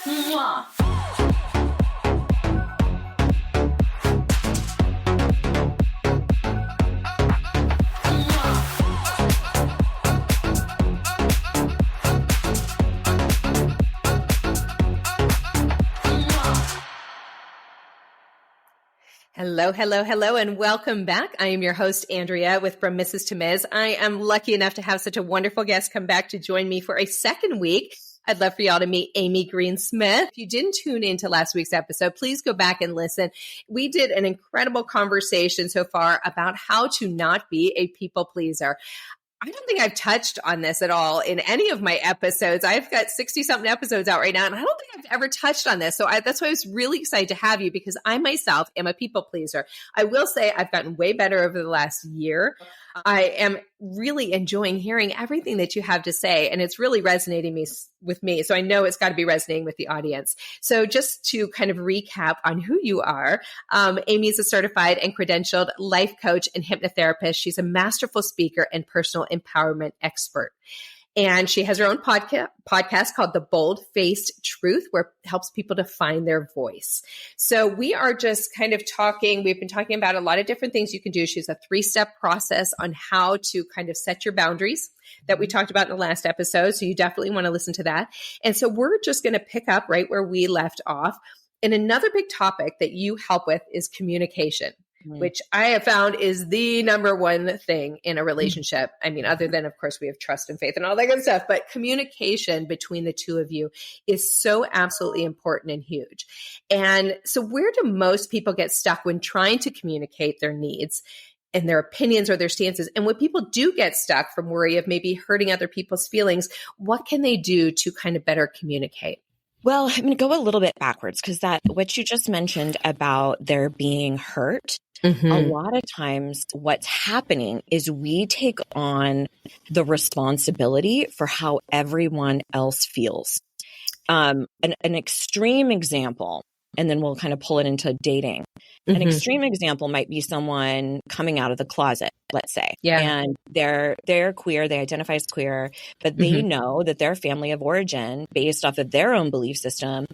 Mwah. Hello, hello, hello, and welcome back. I am your host, Andrea, with From Mrs. to Ms. I am lucky enough to have such a wonderful guest come back to join me for a second week. I'd love for y'all to meet Amy Greensmith. If you didn't tune into last week's episode, please go back and listen. We did an incredible conversation so far about how to not be a people pleaser. I don't think I've touched on this at all in any of my episodes. I've got 60-something episodes out right now, and I don't think I've ever touched on this. So that's why I was really excited to have you, because I myself am a people pleaser. I will say I've gotten way better over the last year. I am really enjoying hearing everything that you have to say, and it's really resonating with me. So I know it's got to be resonating with the audience. So just to kind of recap on who you are, Amy is a certified and credentialed life coach and hypnotherapist. She's a masterful speaker and personal empowerment expert. And she has her own podcast called The Boldfaced Truth, where it helps people to find their voice. So we are just kind of talking, we've been talking about a lot of different things you can do. She has a 3-step process on how to kind of set your boundaries that we talked about in the last episode. So you definitely want to listen to that. And so we're just going to pick up right where we left off. And another big topic that you help with is communication, which I have found is the number one thing in a relationship. I mean, other than, of course, we have trust and faith and all that good stuff, but communication between the two of you is so absolutely important and huge. And so where do most people get stuck when trying to communicate their needs and their opinions or their stances? And when people do get stuck from worry of maybe hurting other people's feelings, what can they do to kind of better communicate? Well, I'm going to go a little bit backwards, because that what you just mentioned about there being hurt, a lot of times what's happening is we take on the responsibility for how everyone else feels. An extreme example, and then we'll kind of pull it into dating. An extreme example might be someone coming out of the closet, let's say, and they're queer, they identify as queer, but they know that their family of origin, based off of their own belief system,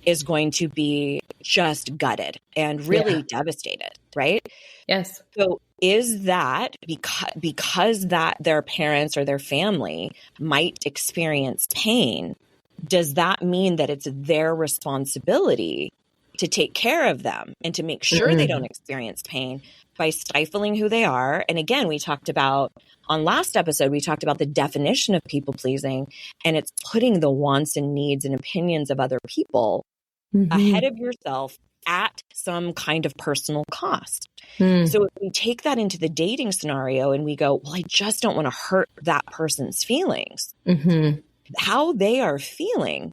is going to be just gutted and really devastated, right? Yes. So is that because that their parents or their family might experience pain, does that mean that it's their responsibility to take care of them and to make sure they don't experience pain by stifling who they are? And again, on last episode, we talked about the definition of people pleasing, and it's putting the wants and needs and opinions of other people ahead of yourself at some kind of personal cost. So if we take that into the dating scenario and we go, well, I just don't want to hurt that person's feelings. How they are feeling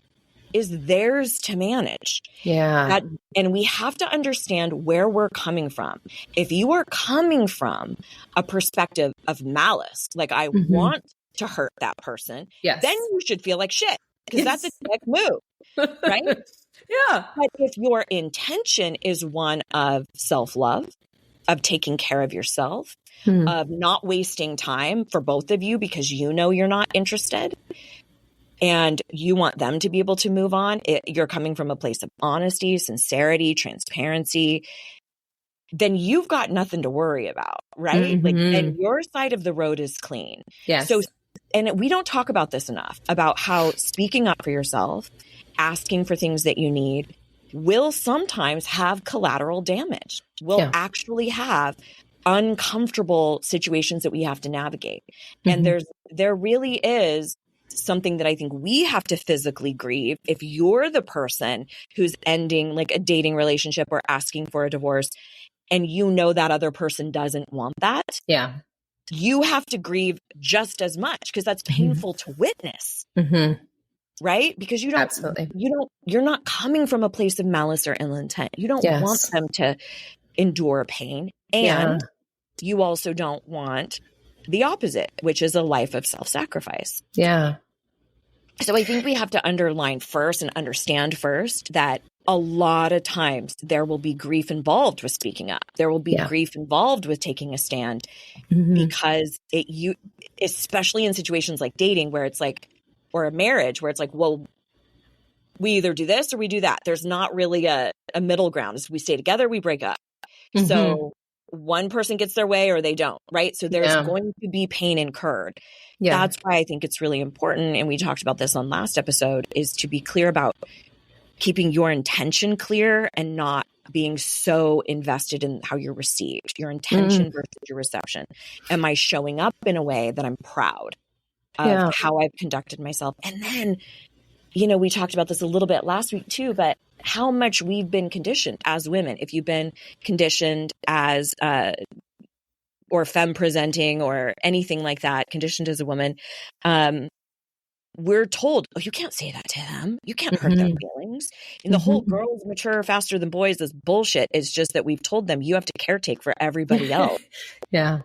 is theirs to manage. And we have to understand where we're coming from. If you are coming from a perspective of malice, like I want to hurt that person, then you should feel like shit, because that's a dick move, right? But if your intention is one of self-love, of taking care of yourself, of not wasting time for both of you because you know you're not interested, and you want them to be able to move on, you're coming from a place of honesty, sincerity, transparency, then you've got nothing to worry about, right? And your side of the road is clean. So, and we don't talk about this enough, about how speaking up for yourself, asking for things that you need, will sometimes have collateral damage, will actually have uncomfortable situations that we have to navigate. And there really is something that I think we have to physically grieve. If you're the person who's ending like a dating relationship or asking for a divorce, and you know that other person doesn't want that, you have to grieve just as much, because that's painful to witness. Right? Because you're not coming from a place of malice or ill intent. You don't want them to endure pain. And you also don't want the opposite, which is a life of self-sacrifice. So I think we have to underline first and understand first that a lot of times there will be grief involved with speaking up. There will be grief involved with taking a stand, because especially in situations like dating, where it's like, or a marriage where it's like, well, we either do this or we do that. There's not really a middle ground. As we stay together, we break up. Mm-hmm. So one person gets their way or they don't, right? So there's Yeah. going to be pain incurred. Yeah. That's why I think it's really important. And we talked about this on last episode, is to be clear about keeping your intention clear and not being so invested in how you're received, your intention versus your reception. Am I showing up in a way that I'm proud of how I've conducted myself? And then, we talked about this a little bit last week too, but how much we've been conditioned as women. If you've been conditioned as, or femme presenting or anything like that, conditioned as a woman, we're told, oh, you can't say that to them. You can't hurt their feelings. And the whole girls mature faster than boys is bullshit. It's just that we've told them you have to caretake for everybody else. Yeah.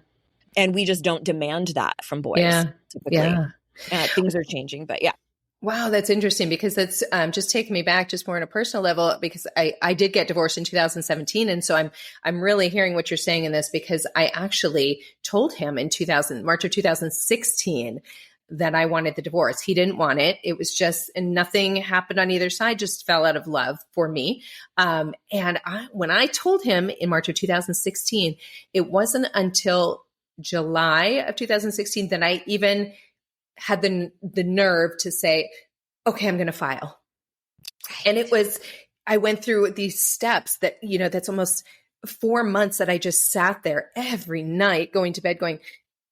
And we just don't demand that from boys. Typically. Yeah. Things are changing, but yeah. Wow, that's interesting, because that's just taking me back just more on a personal level, because I did get divorced in 2017. And so I'm really hearing what you're saying in this, because I actually told him in March of 2016 that I wanted the divorce. He didn't want it. It was just, and nothing happened on either side, just fell out of love for me. When I told him in March of 2016, it wasn't until July of 2016 that I even had the nerve to say, okay, I'm going to file. And I went through these steps that, that's almost 4 months that I just sat there every night going to bed going,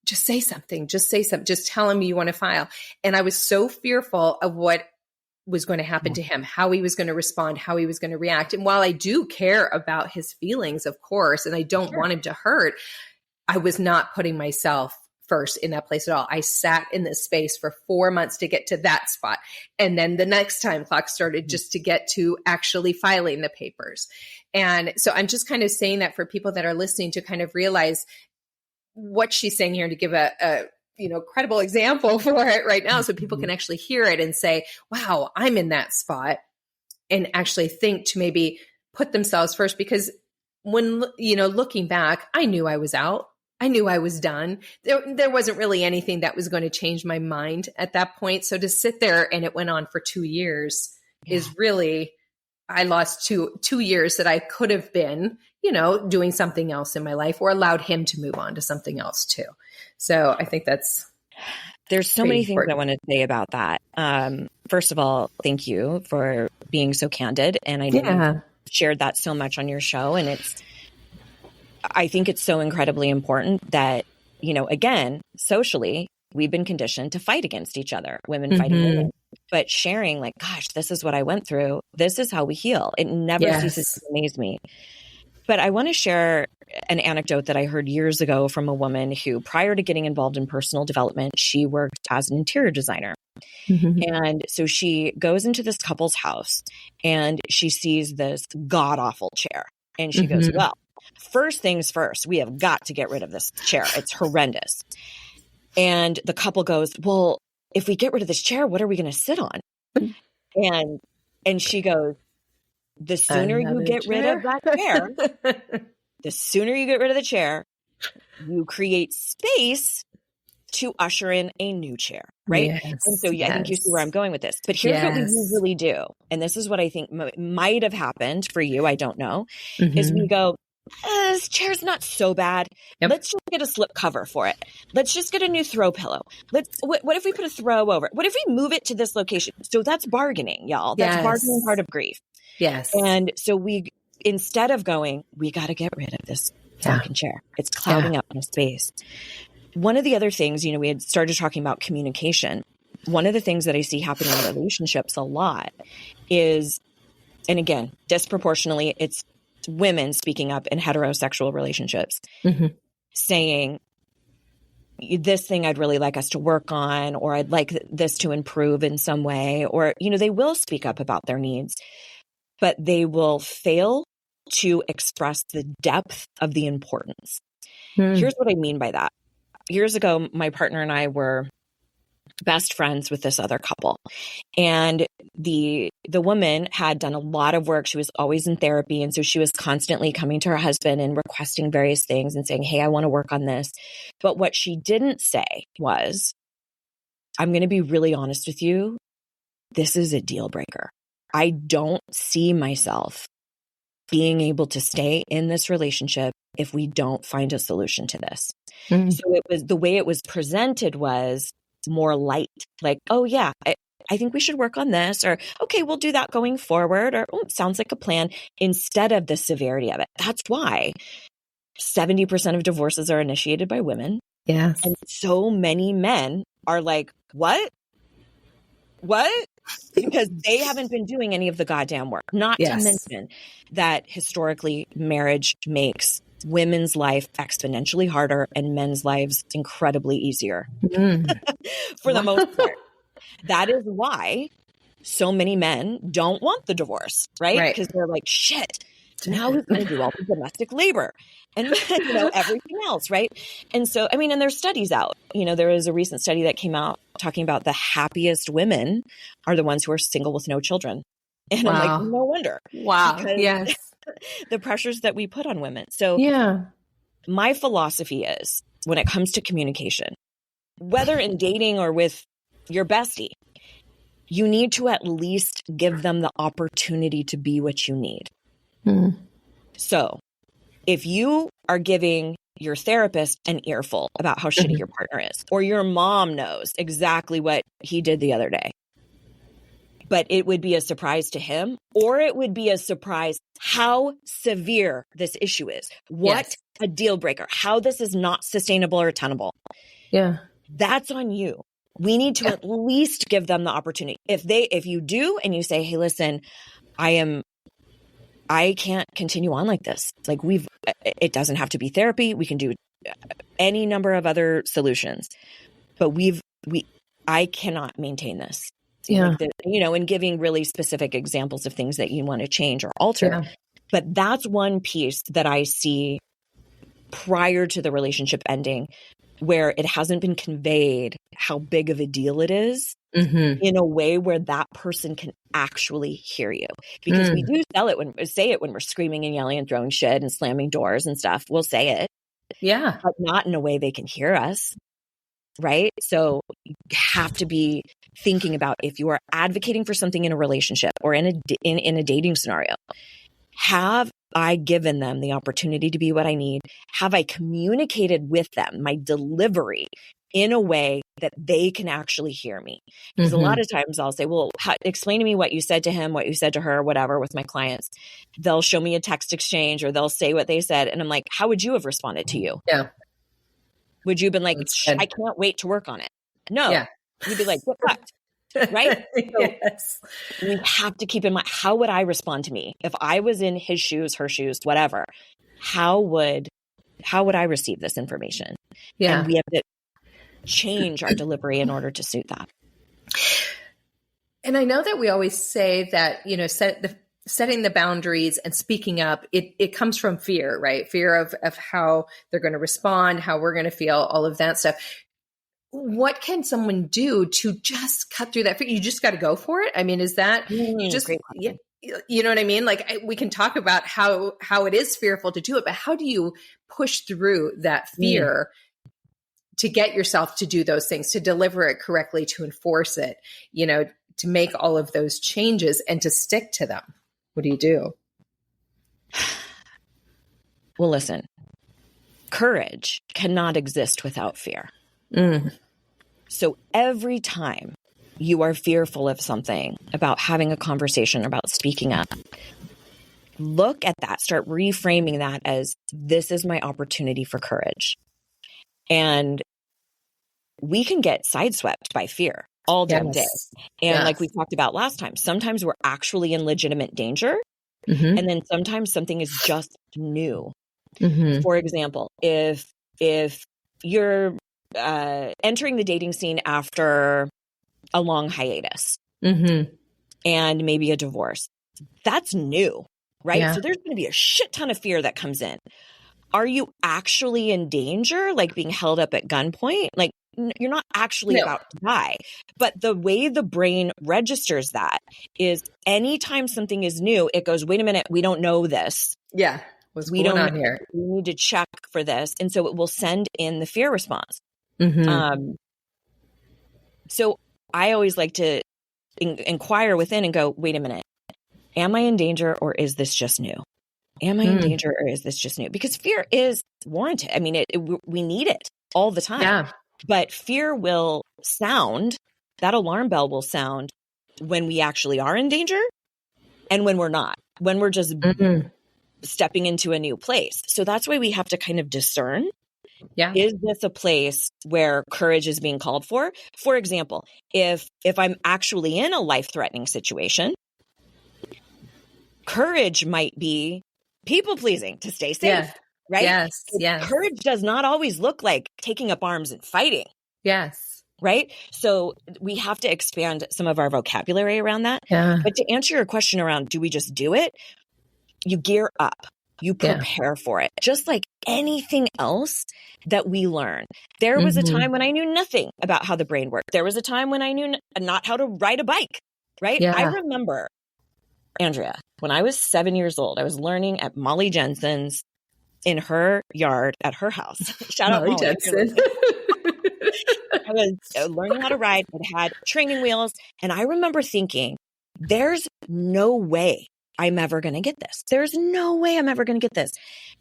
just say something, just tell him you want to file. And I was so fearful of what was going to happen to him, how he was going to respond, how he was going to react. And while I do care about his feelings, of course, and I don't want him to hurt, I was not putting myself first in that place at all. I sat in this space for 4 months to get to that spot. And then the next time clock started just to get to actually filing the papers. And so I'm just kind of saying that for people that are listening to kind of realize what she's saying here, to give a credible example for it right now, so people can actually hear it and say, wow, I'm in that spot, and actually think to maybe put themselves first. Because when, looking back, I knew I was out. I knew I was done. There wasn't really anything that was going to change my mind at that point. So to sit there, and it went on for 2 years, is really, I lost two years that I could have been, doing something else in my life, or allowed him to move on to something else too. So I think there's so many things I want to say about that. First of all, thank you for being so candid. And I know you shared that so much on your show. And I think it's so incredibly important that, again, socially, we've been conditioned to fight against each other, women fighting women, but sharing like, gosh, this is what I went through. This is how we heal. It never ceases to amaze me. But I want to share an anecdote that I heard years ago from a woman who, prior to getting involved in personal development, she worked as an interior designer. And so she goes into this couple's house and she sees this god-awful chair. And she goes, well, first things first, we have got to get rid of this chair. It's horrendous. And the couple goes, well, if we get rid of this chair, what are we going to sit on? And she goes, the sooner you get rid of that chair, the sooner you get rid of the chair, you create space to usher in a new chair, right? Yes, and so I think you see where I'm going with this. But here's what we usually do. And this is what I think might have happened for you, I don't know, is we go, this chair's not so bad. Let's just get a slip cover for it. Let's just get a new throw pillow. What if we put a throw over it? What if we move it to this location? So that's bargaining, y'all. That's bargaining part of grief. Yes. And so instead of going, we got to get rid of this fucking chair. It's clouding up my space. One of the other things, we had started talking about communication. One of the things that I see happening in relationships a lot is, and again, disproportionately, it's women speaking up in heterosexual relationships, saying, this thing I'd really like us to work on, or I'd like this to improve in some way, or, they will speak up about their needs, but they will fail to express the depth of the importance. Here's what I mean by that. Years ago, my partner and I were best friends with this other couple. And the woman had done a lot of work. She was always in therapy. And so she was constantly coming to her husband and requesting various things and saying, hey, I want to work on this. But what she didn't say was, I'm going to be really honest with you. This is a deal breaker. I don't see myself being able to stay in this relationship if we don't find a solution to this. So it was, the way it was presented was more light, like, oh yeah, I think we should work on this, or okay, we'll do that going forward, or oh, it sounds like a plan, instead of the severity of it. That's why 70% of divorces are initiated by women. Yes. And so many men are like, what? Because they haven't been doing any of the goddamn work. Not to mention that historically marriage makes women's life exponentially harder and men's lives incredibly easier for the most part. That is why so many men don't want the divorce, right? Because they're like, shit, now who's going to do all the domestic labor and everything else, right? And so, I mean, and there's studies out. There was a recent study that came out talking about the happiest women are the ones who are single with no children. And I'm like, no wonder. Wow. Because the pressures that we put on women. So my philosophy is, when it comes to communication, whether in dating or with your bestie, you need to at least give them the opportunity to be what you need. So if you are giving your therapist an earful about how shitty your partner is, or your mom knows exactly what he did the other day, but it would be a surprise to him, or it would be a surprise how severe this issue is, what a deal breaker, how this is not sustainable or tenable. Yeah. That's on you. We need to at least give them the opportunity. If you do and you say, hey, listen, I can't continue on like this. Like, it doesn't have to be therapy. We can do any number of other solutions, but I cannot maintain this. Yeah. Like and giving really specific examples of things that you want to change or alter. Yeah. But that's one piece that I see prior to the relationship ending, where it hasn't been conveyed how big of a deal it is in a way where that person can actually hear you. Because we do say it when we're screaming and yelling and throwing shit and slamming doors and stuff. We'll say it. Yeah. But not in a way they can hear us. Right? So you have to be thinking about, if you are advocating for something in a relationship or in a dating scenario, have I given them the opportunity to be what I need? Have I communicated with them my delivery in a way that they can actually hear me? Because a lot of times I'll say, well, explain to me what you said to him, what you said to her, whatever, with my clients. They'll show me a text exchange, or they'll say what they said. And I'm like, how would you have responded to you? Yeah. Would you have been like, I can't wait to work on it? No. Yeah. You'd be like, get fucked. Right? So we have to keep in mind, how would I respond to me? If I was in his shoes, her shoes, whatever, how would I receive this information? Yeah. And we have to change our delivery in order to suit that. And I know that we always say that, setting the boundaries and speaking up, it comes from fear, right? Fear of how they're going to respond, how we're going to feel, all of that stuff. What can someone do to just cut through that fear? You just got to go for it. I mean, is that you know what I mean? Like, we can talk about how it is fearful to do it, but how do you push through that fear to get yourself to do those things, to deliver it correctly, to enforce it, to make all of those changes and to stick to them? What do you do? Well, listen, courage cannot exist without fear. So every time you are fearful of something, about having a conversation, about speaking up, look at that, start reframing that as, this is my opportunity for courage. And we can get sideswept by fear all damn day. And like we talked about last time, sometimes we're actually in legitimate danger. And then sometimes something is just new. For example, if you're entering the dating scene after a long hiatus and maybe a divorce, that's new, right? So there's going to be a shit ton of fear that comes in. Are you actually in danger, like being held up at gunpoint? Like, you're not actually about to die. But the way the brain registers that is, anytime something is new, it goes, wait a minute, we don't know this. Yeah. What's going on here? We need to check for this. And so it will send in the fear response. So I always like to inquire within and go, wait a minute, Am I in danger or is this just new? Am I in danger or is this just new? Because fear is warranted. I mean, we need it all the time. Yeah. But fear will sound, that alarm bell will sound when we actually are in danger and when we're not, when we're just stepping into a new place. So that's why we have to kind of discern. Yeah. Is this a place where courage is being called for? For example, if I'm actually in a life-threatening situation, courage might be people pleasing to stay safe, Yeah. right? Yes. Yes. Courage does not always look like taking up arms and fighting. Yes. Right? So we have to expand some of our vocabulary around that. Yeah. But to answer your question around, do we just do it? You gear up. You prepare for it. Just like anything else that we learn. There was a time when I knew nothing about how the brain worked. There was a time when I knew not how to ride a bike, right? Yeah. I remember, Andrea, when I was 7 years old, I was learning at Molly Jensen's in her yard at her house. Shout out Molly Jensen. I was learning how to ride. It had training wheels. And I remember thinking, there's no way I'm ever going to get this. There's no way I'm ever going to get this.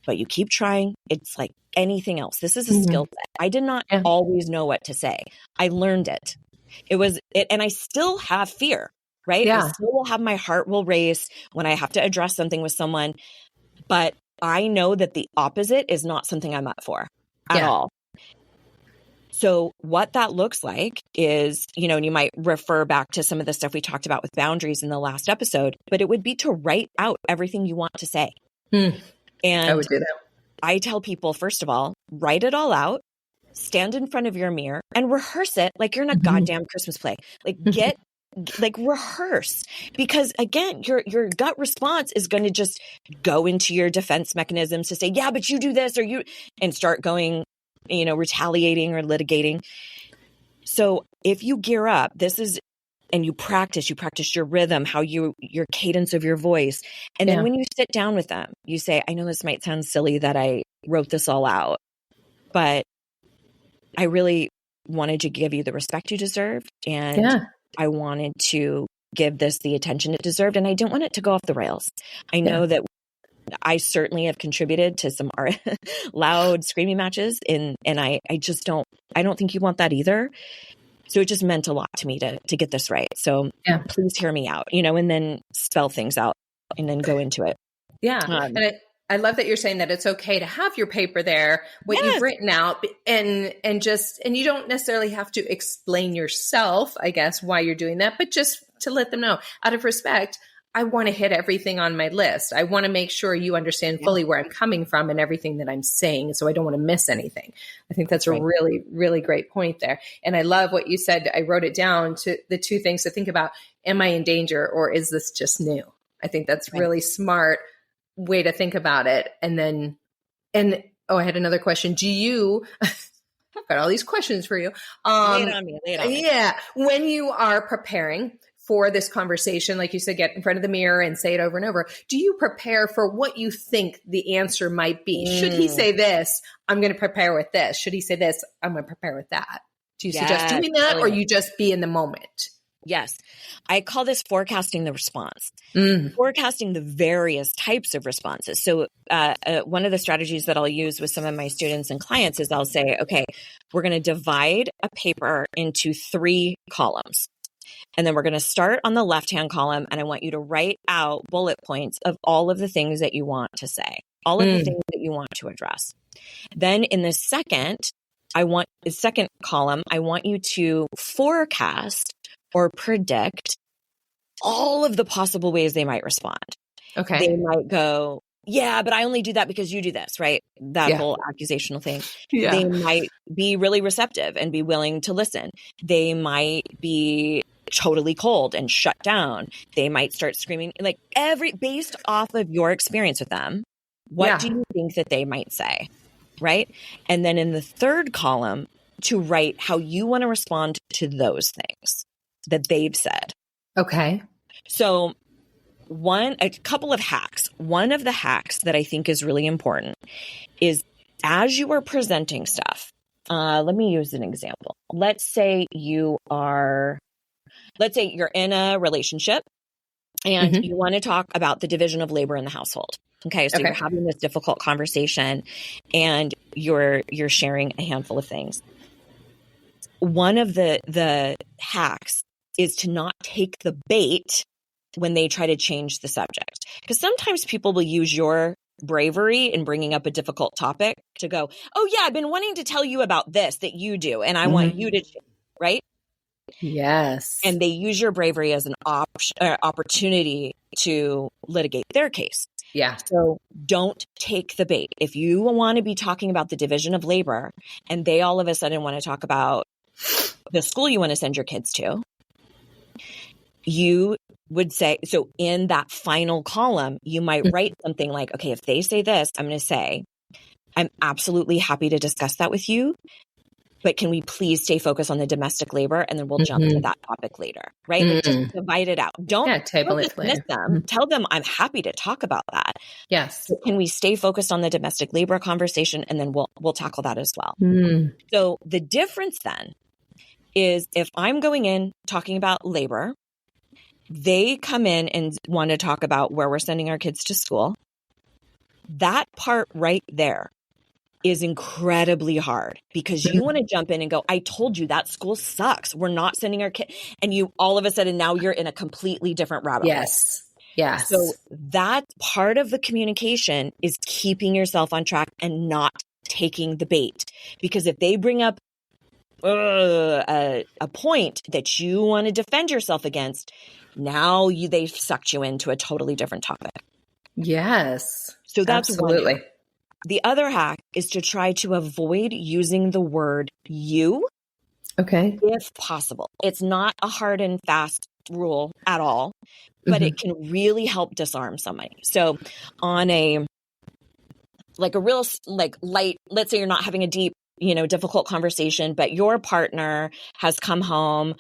But you keep trying. It's like anything else. This is a skill set. I did not always know what to say. I learned it. And I still have fear, right? Yeah. I still will have my heart will race when I have to address something with someone. But I know that the opposite is not something I'm up for at all. So what that looks like is, and you might refer back to some of the stuff we talked about with boundaries in the last episode, but it would be to write out everything you want to say. And I would do that. I tell people, first of all, write it all out, stand in front of your mirror and rehearse it like you're in a goddamn Christmas play. Like rehearse, because again, your gut response is going to just go into your defense mechanisms to say, yeah, but you do this and start going, retaliating or litigating. So if you gear up, and you practice your rhythm, your cadence of your voice. And then when you sit down with them, you say, I know this might sound silly that I wrote this all out, but I really wanted to give you the respect you deserved. And I wanted to give this the attention it deserved. And I didn't want it to go off the rails. I know that I certainly have contributed to some loud screaming matches. And I don't think you want that either. So it just meant a lot to me to get this right. So please hear me out, and then spell things out and then go into it. Yeah. And I love that you're saying that it's okay to have your paper there, what you've written out and you don't necessarily have to explain yourself, I guess, why you're doing that, but just to let them know out of respect, I want to hit everything on my list. I want to make sure you understand fully where I'm coming from and everything that I'm saying. So I don't want to miss anything. I think that's a really, really great point there. And I love what you said. I wrote it down to the two things to think about. Am I in danger or is this just new? I think that's really smart way to think about it. I had another question. I've got all these questions for you. Lay it on me. Yeah. When you are preparing for this conversation, like you said, get in front of the mirror and say it over and over. Do you prepare for what you think the answer might be? Should he say this? I'm going to prepare with this. Should he say this? I'm going to prepare with that. Do you suggest doing that or you just be in the moment? Yes. I call this forecasting the response, forecasting the various types of responses. So one of the strategies that I'll use with some of my students and clients is I'll say, okay, we're going to divide a paper into 3 columns. And then we're going to start on the left-hand column. And I want you to write out bullet points of all of the things that you want to say, all of the things that you want to address. Then in the second column, I want you to forecast or predict all of the possible ways they might respond. Okay. They might go, yeah, but I only do that because you do this, right? That whole accusational thing. Yeah. They might be really receptive and be willing to listen. They might be totally cold and shut down. They might start screaming, like based off of your experience with them. What do you think that they might say? Right. And then in the third column, to write how you want to respond to those things that they've said. Okay. So a couple of hacks. One of the hacks that I think is really important is as you are presenting stuff, let me use an example. Let's say you're in a relationship and you want to talk about the division of labor in the household. Okay. So you're having this difficult conversation and you're sharing a handful of things. One of the hacks is to not take the bait when they try to change the subject. Because sometimes people will use your bravery in bringing up a difficult topic to go, oh yeah, I've been wanting to tell you about this that you do, and I want you to, right? Yes. And they use your bravery as an opportunity to litigate their case. Yeah. So don't take the bait. If you want to be talking about the division of labor and they all of a sudden want to talk about the school you want to send your kids to, you would say, so in that final column, you might write something like, okay, if they say this, I'm going to say, I'm absolutely happy to discuss that with you, but can we please stay focused on the domestic labor, and then we'll jump to that topic later, right? Like, just divide it out. Don't dismiss them. Tell them I'm happy to talk about that. Yes. So can we stay focused on the domestic labor conversation, and then we'll tackle that as well. So the difference then is if I'm going in talking about labor, they come in and want to talk about where we're sending our kids to school. That part right there is incredibly hard because you want to jump in and go, I told you that school sucks. We're not sending our kid. And you all of a sudden now you're in a completely different rabbit hole. Yes. So that part of the communication is keeping yourself on track and not taking the bait. Because if they bring up a point that you want to defend yourself against, now they've sucked you into a totally different topic. Yes. So that's absolutely. One. The other hack is to try to avoid using the word you. Okay. If possible. It's not a hard and fast rule at all, but it can really help disarm somebody. So on a real light, let's say you're not having a deep, difficult conversation, but your partner has come home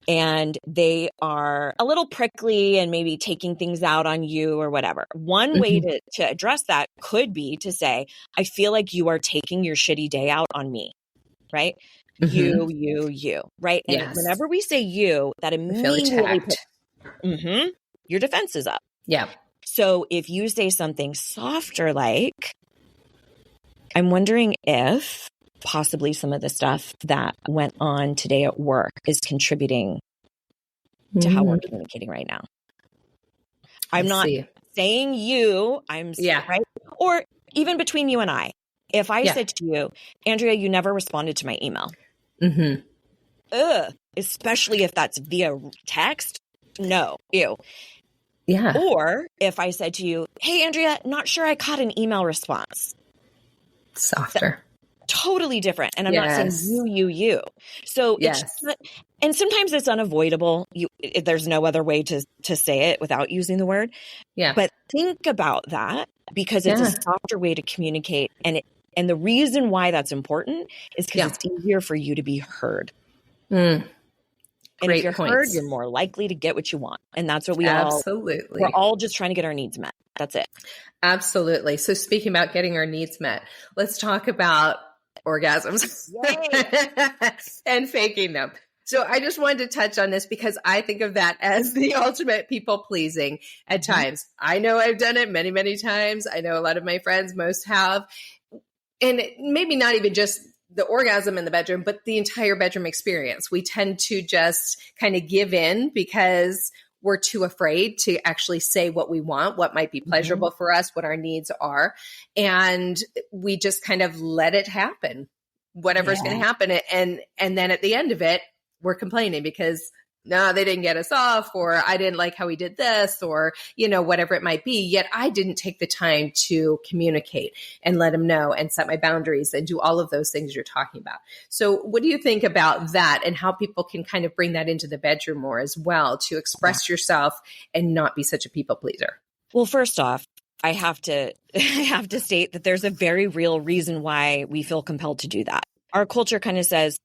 and they are a little prickly and maybe taking things out on you or whatever. One way to address that could be to say, I feel like you are taking your shitty day out on me, right? You, right? And whenever we say you, that immediately puts your defenses up. Yeah. So if you say something softer, like, I'm wondering if possibly some of the stuff that went on today at work is contributing to how we're communicating right now. I'm not saying you, right? Or even between you and I, if I said to you, Andrea, you never responded to my email. Especially if that's via text. No, ew. Yeah. Or if I said to you, hey, Andrea, not sure I caught an email response. Softer. Totally different. And I'm not saying you. So it's just, and sometimes it's unavoidable. There's no other way to say it without using the word. Yeah. But think about that because it's a softer way to communicate. And the reason why that's important is because it's easier for you to be heard. And if you're heard, you're more likely to get what you want. And that's what we're all just trying to get our needs met. That's it. Absolutely. So speaking about getting our needs met, let's talk about orgasms and faking them. So I just wanted to touch on this because I think of that as the ultimate people pleasing at times. I know I've done it many, many times. I know a lot of my friends, most have. And maybe not even just the orgasm in the bedroom, but the entire bedroom experience. We tend to just kind of give in because we're too afraid to actually say what we want, what might be pleasurable for us, what our needs are. And we just kind of let it happen, whatever's going to happen. And then at the end of it, we're complaining because no, they didn't get us off, or I didn't like how he did this, or, whatever it might be. Yet I didn't take the time to communicate and let him know and set my boundaries and do all of those things you're talking about. So what do you think about that and how people can kind of bring that into the bedroom more as well to express yourself and not be such a people pleaser? Well, first off, I have to state that there's a very real reason why we feel compelled to do that. Our culture kind of says,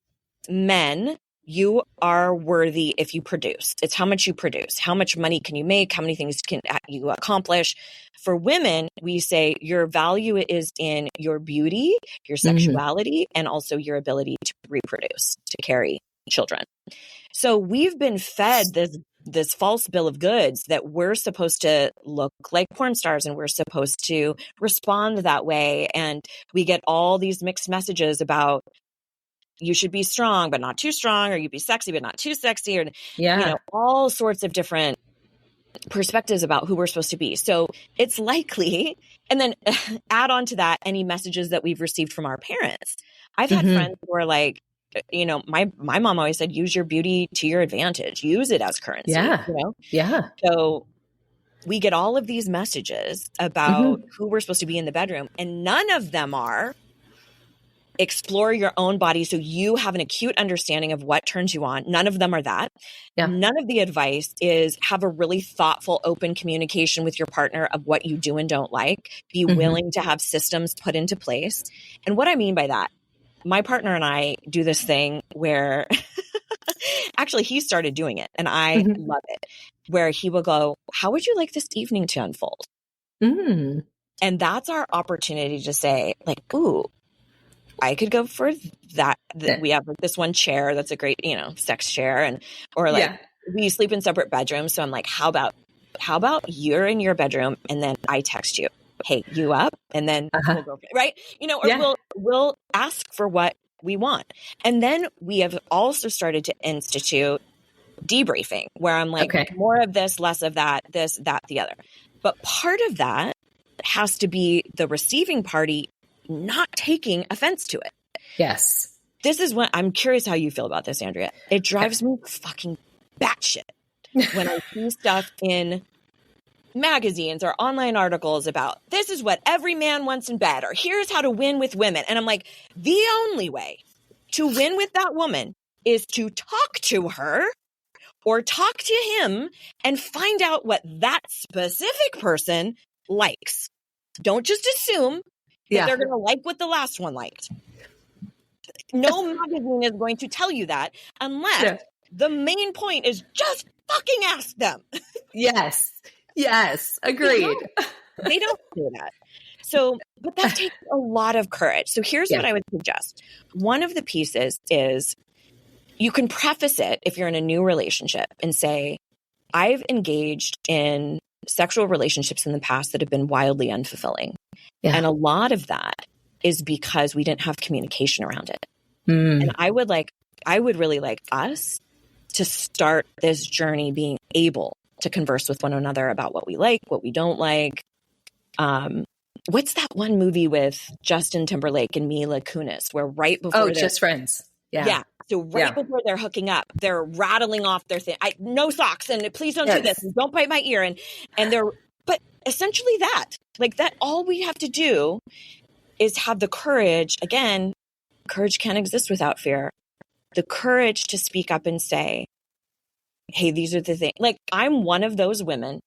men, you are worthy if you produce. It's how much you produce. How much money can you make? How many things can you accomplish? For women, we say your value is in your beauty, your sexuality, and also your ability to reproduce, to carry children. So we've been fed this this false bill of goods that we're supposed to look like porn stars and we're supposed to respond that way. And we get all these mixed messages about you should be strong, but not too strong, or you be sexy, but not too sexy, or, all sorts of different perspectives about who we're supposed to be. So it's likely, and then add on to that any messages that we've received from our parents. I've had friends who are like, my mom always said, use your beauty to your advantage, use it as currency. Yeah. So we get all of these messages about who we're supposed to be in the bedroom, and none of them are explore your own body so you have an acute understanding of what turns you on. None of them are that. Yeah. None of the advice is have a really thoughtful, open communication with your partner of what you do and don't like. Be willing to have systems put into place. And what I mean by that, my partner and I do this thing where actually he started doing it and I love it, where he will go, how would you like this evening to unfold? And that's our opportunity to say like, ooh, I could go for that. We have this one chair that's a great, sex chair, or we sleep in separate bedrooms. So I'm like, how about you're in your bedroom and then I text you, hey, you up? And then we'll go, right? We'll ask for what we want. And then we have also started to institute debriefing where I'm like, more of this, less of that, this, that, the other. But part of that has to be the receiving party not taking offense to it. Yes. This is what I'm curious how you feel about this, Andrea. It drives me fucking batshit when I see stuff in magazines or online articles about this is what every man wants in bed, or here's how to win with women. And I'm like, the only way to win with that woman is to talk to her or talk to him and find out what that specific person likes. Don't just assume that they're going to like what the last one liked. No magazine is going to tell you that unless the main point is just fucking ask them. Yes. Agreed. They don't do that. So, but that takes a lot of courage. So here's what I would suggest. One of the pieces is you can preface it if you're in a new relationship and say, I've engaged in sexual relationships in the past that have been wildly unfulfilling. Yeah. And a lot of that is because we didn't have communication around it. And I would really like us to start this journey being able to converse with one another about what we like, what we don't like. What's that one movie with Justin Timberlake and Mila Kunis where right before Just Friends. Yeah. So before they're hooking up, they're rattling off their thing. No socks, and please don't do this. And don't bite my ear. And they're, but essentially that all we have to do is have the courage. Again, courage can't exist without fear. The courage to speak up and say, hey, these are the things. Like, I'm one of those women,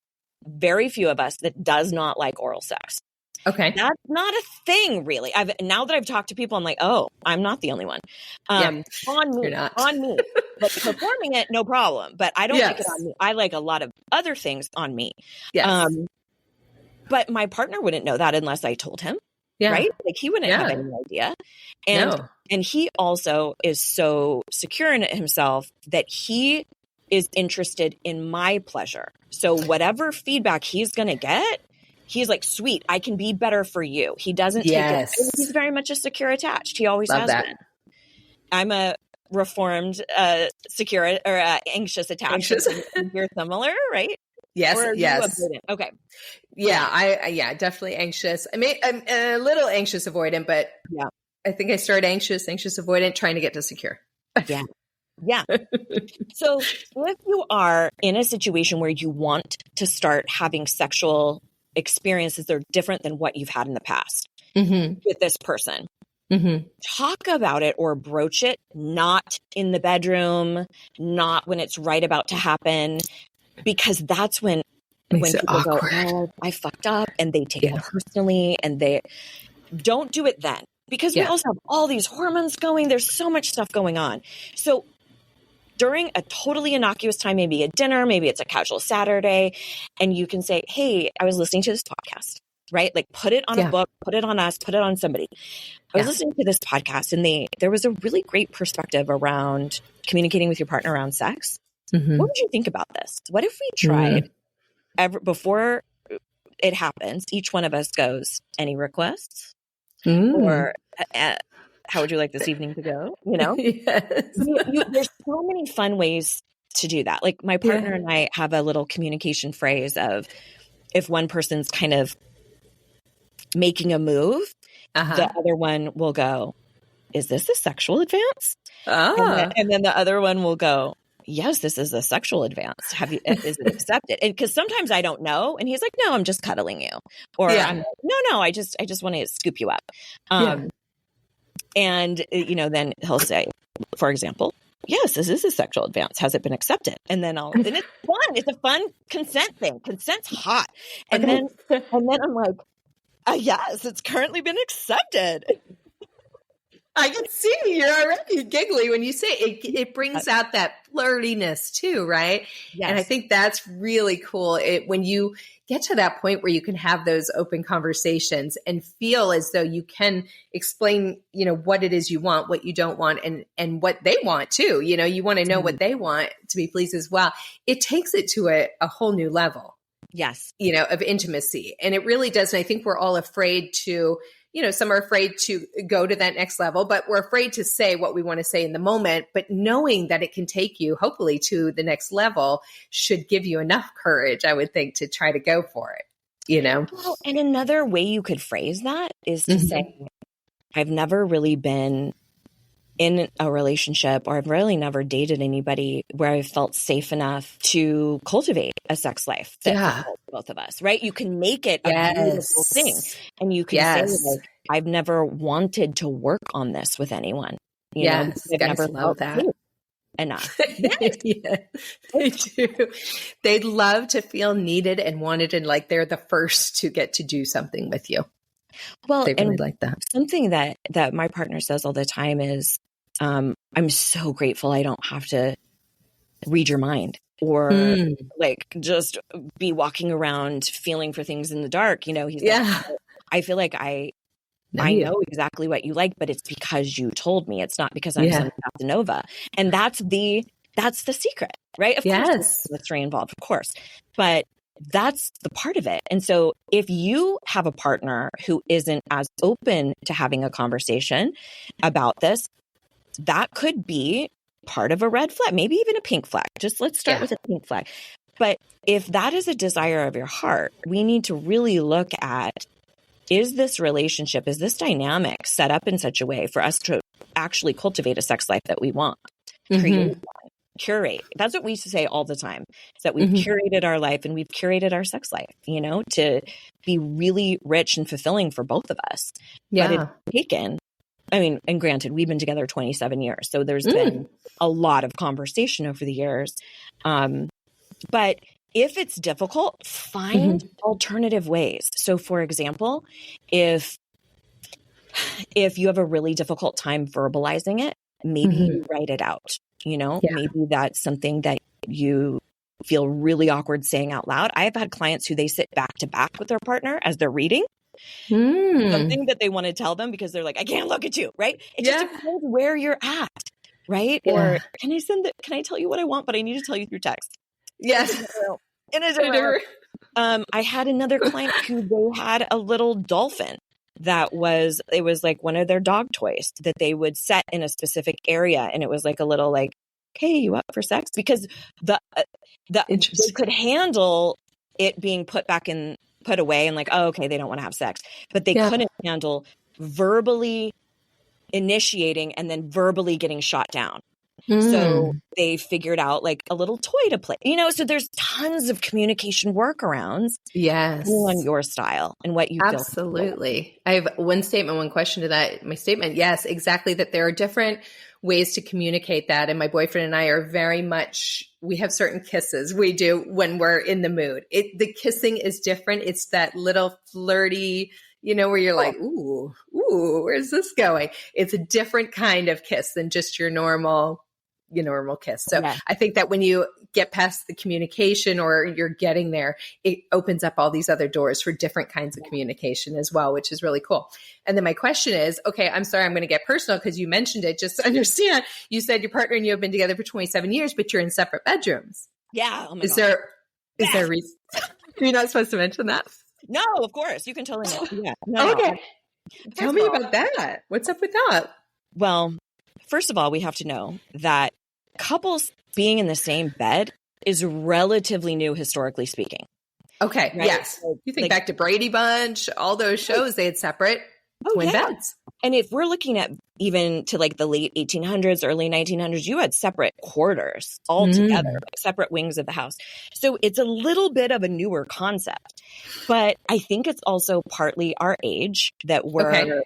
very few of us, that does not like oral sex. Okay. That's not a thing, really. Now that I've talked to people, I'm like, oh, I'm not the only one. On me. Like, performing it, no problem. But I don't like it on me. I like a lot of other things on me. Yes. But my partner wouldn't know that unless I told him. Yeah. Right? Like, he wouldn't have any idea. And he also is so secure in it himself that he is interested in my pleasure. So whatever feedback he's going to get, he's like, sweet, I can be better for you. He doesn't take it. He's very much a secure attached. He always has been. I'm a reformed secure or anxious attached. You're similar, right? Yes. Okay. Yeah, I definitely anxious. I'm a little anxious avoidant, but I think I started anxious avoidant, trying to get to secure. Yeah. So if you are in a situation where you want to start having sexual experiences that are different than what you've had in the past with this person, talk about it or broach it, not in the bedroom, not when it's right about to happen, because that's when people go, oh, I fucked up, and they take it personally, and they don't do it then, because we also have all these hormones going. There's so much stuff going on. So during a totally innocuous time, maybe a dinner, maybe it's a casual Saturday, and you can say, hey, I was listening to this podcast, right? Like, put it on a book, put it on us, put it on somebody. I was listening to this podcast, and there was a really great perspective around communicating with your partner around sex. Mm-hmm. What would you think about this? What if we tried before it happens, each one of us goes, any requests? Or how would you like this evening to go? Yes. There's so many fun ways to do that. Like my partner and I have a little communication phrase of, if one person's kind of making a move, the other one will go, is this a sexual advance? And then the other one will go, yes, this is a sexual advance. Is it accepted? And because sometimes I don't know. And he's like, no, I'm just cuddling you. Or I'm like, no, I just want to scoop you up. And, then he'll say, for example, yes, this is a sexual advance. Has it been accepted? And then then it's fun. It's a fun consent thing. Consent's hot. And then I'm like, yes, it's currently been accepted. I can see you're already giggly when you say it. It brings out that flirtiness too, right? Yes. And I think that's really cool. When you get to that point where you can have those open conversations and feel as though you can explain, what it is you want, what you don't want, and what they want too. You want to know what they want to be pleased as well. It takes it to a whole new level. Yes. Of intimacy. And it really does. And I think we're all afraid to, some are afraid to go to that next level, but we're afraid to say what we want to say in the moment. But knowing that it can take you, hopefully, to the next level should give you enough courage, I would think, to try to go for it, Well, and another way you could phrase that is to say, I've never really been in a relationship, or I've really never dated anybody where I felt safe enough to cultivate a sex life that for both of us, right? You can make it a beautiful thing. And you can say, like, I've never wanted to work on this with anyone. I've never felt that enough. They do. They'd love to feel needed and wanted, and like they're the first to get to do something with you. Well, they really like that. Something that my partner says all the time is, I'm so grateful I don't have to read your mind or like just be walking around feeling for things in the dark. He's like, I feel like I know exactly what you like, but it's because you told me. It's not because I'm some Casanova. And that's the secret, right? Of course, there's mystery involved, of course, but that's the part of it. And so if you have a partner who isn't as open to having a conversation about this, that could be part of a red flag, maybe even a pink flag. Just let's start with a pink flag. But if that is a desire of your heart, we need to really look at, is this relationship, is this dynamic set up in such a way for us to actually cultivate a sex life that we want? Curate. That's what we used to say all the time, is that we've curated our life and we've curated our sex life, to be really rich and fulfilling for both of us. But it's taken, and granted, we've been together 27 years. So there's been a lot of conversation over the years. But if it's difficult, find alternative ways. So for example, if you have a really difficult time verbalizing it, maybe you write it out. Maybe that's something that you feel really awkward saying out loud. I've had clients who they sit back to back with their partner as they're reading something that they want to tell them because they're like, I can't look at you, right? It just depends where you're at, right? Or can I tell you what I want, but I need to tell you through text? Yes. I had another client who they had a little dolphin it was like one of their dog toys that they would set in a specific area. And it was like a little like, hey, you up for sex? Because they could handle it being put away and like, oh, okay, they don't want to have sex, but they couldn't handle verbally initiating and then verbally getting shot down. So they figured out like a little toy to play, so there's tons of communication workarounds. Yes. On your style and what you feel. Absolutely. I have one statement, one question to that. My statement. Yes, exactly. That there are different ways to communicate that. And my boyfriend and I are very much, we have certain kisses we do when we're in the mood. The kissing is different. It's that little flirty, where you're like, ooh, where's this going? It's a different kind of kiss than just your normal normal kiss. So Yeah. I think that when you get past the communication or you're getting there, it opens up all these other doors for different kinds of communication as well, which is really cool. And then my question is, okay, I'm sorry, I'm going to get personal because you mentioned it. Just to understand, you said your partner and you have been together for 27 years, but you're in separate bedrooms. Yeah. Oh my Is God. there a reason? You're not supposed to mention that? No, of course. You can totally know. Yeah. No, Okay. no. Tell me about that. What's up with that? Well, first of all, we have to know that couples being in the same bed is relatively new, historically speaking. Okay. Right? Yes. You think back to Brady Bunch, all those shows, they had separate twin beds. And if we're looking at even to like the late 1800s, early 1900s, you had separate quarters altogether, like separate wings of the house. So it's a little bit of a newer concept. But I think it's also partly our age that we're,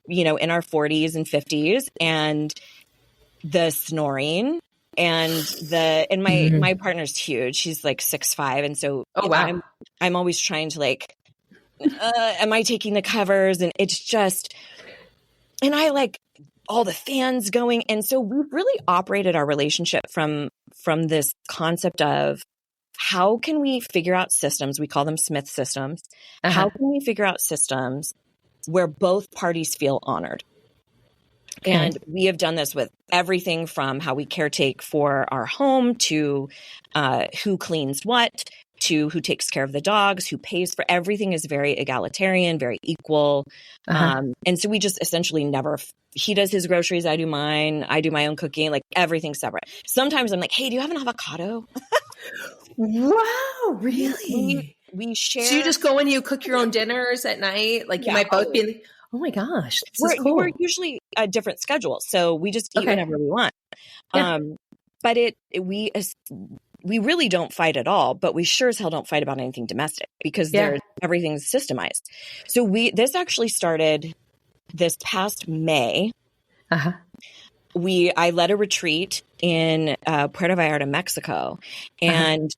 in our 40s and 50s, and the snoring and my partner's huge. She's like 6'5", and so I'm always trying to like, am I taking the covers? And it's just, and I like all the fans going. And so we've really operated our relationship from this concept of how can we figure out systems? We call them Smith systems. How can we figure out systems where both parties feel honored? Okay. And we have done this with everything from how we caretake for our home to who cleans what, to who takes care of the dogs, who pays for everything is very egalitarian, very equal. And so we just essentially never, he does his groceries, I do mine, I do my own cooking, like everything's separate. Sometimes I'm like, hey, do you have an avocado? Wow, really? We share. So you just go and you cook your own dinners at night? Like you might both be in the, oh my gosh, this is cool. We're usually a different schedule, so we just eat whenever we want. Yeah. But we really don't fight at all, but we sure as hell don't fight about anything domestic because everything's systemized. So this actually started this past May. I led a retreat in Puerto Vallarta, Mexico, and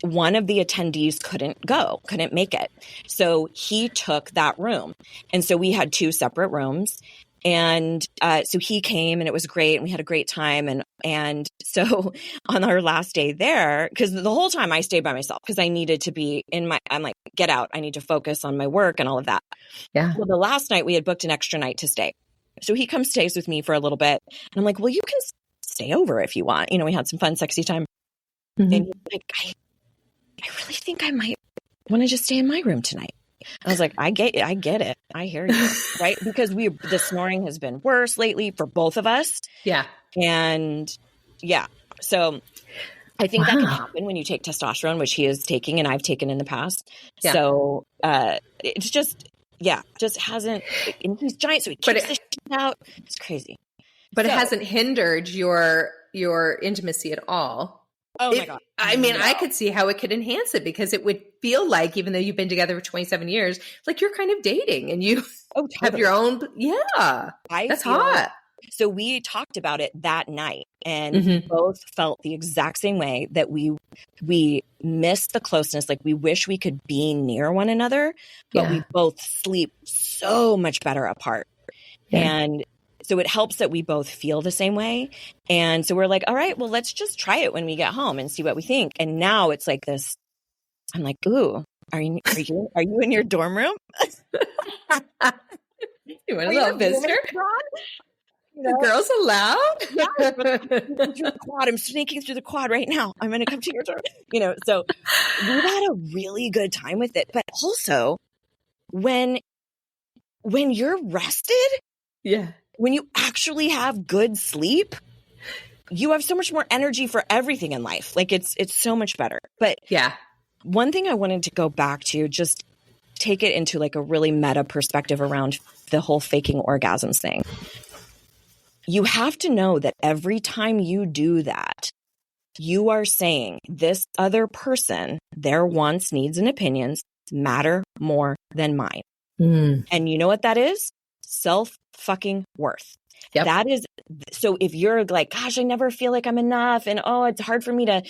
one of the attendees couldn't make it. So he took that room. And so we had 2 separate rooms. And so he came and it was great. And we had a great time. And so on our last day there, because the whole time I stayed by myself because I needed to be I'm like, get out. I need to focus on my work and all of that. Yeah. Well, the last night we had booked an extra night to stay. So he comes, stays with me for a little bit. And I'm like, well, you can stay over if you want. We had some fun, sexy time. And he's like, I really think I might want to just stay in my room tonight. I was like, I get it. I hear you. Right. Because the snoring has been worse lately for both of us. Yeah. And so I think that can happen when you take testosterone, which he is taking and I've taken in the past. Yeah. So it's just hasn't, and he's giant. So he keeps the shit out. It's crazy. But it hasn't hindered your intimacy at all. Oh my God. I mean, I could see how it could enhance it because it would feel like, even though you've been together for 27 years, like you're kind of dating and you have your own. Yeah. That's hot. So we talked about it that night and we both felt the exact same way that we miss the closeness. Like we wish we could be near one another, but we both sleep so much better apart. Yeah. And so it helps that we both feel the same way. And so we're like, all right, well, let's just try it when we get home and see what we think. And now it's like this, I'm like, ooh, are you in your dorm room? You want a little visitor? The girls allowed? Yeah, I'm sneaking through the quad right now. I'm going to come to your dorm. So we've had a really good time with it. But also when you're rested, when you actually have good sleep, you have so much more energy for everything in life. Like it's so much better. But one thing I wanted to go back to, just take it into like a really meta perspective around the whole faking orgasms thing. You have to know that every time you do that, you are saying this other person, their wants, needs, and opinions matter more than mine. And you know what that is? Self-fucking worth. Yep. That is, so if you're like, gosh, I never feel like I'm enough and it's hard for me to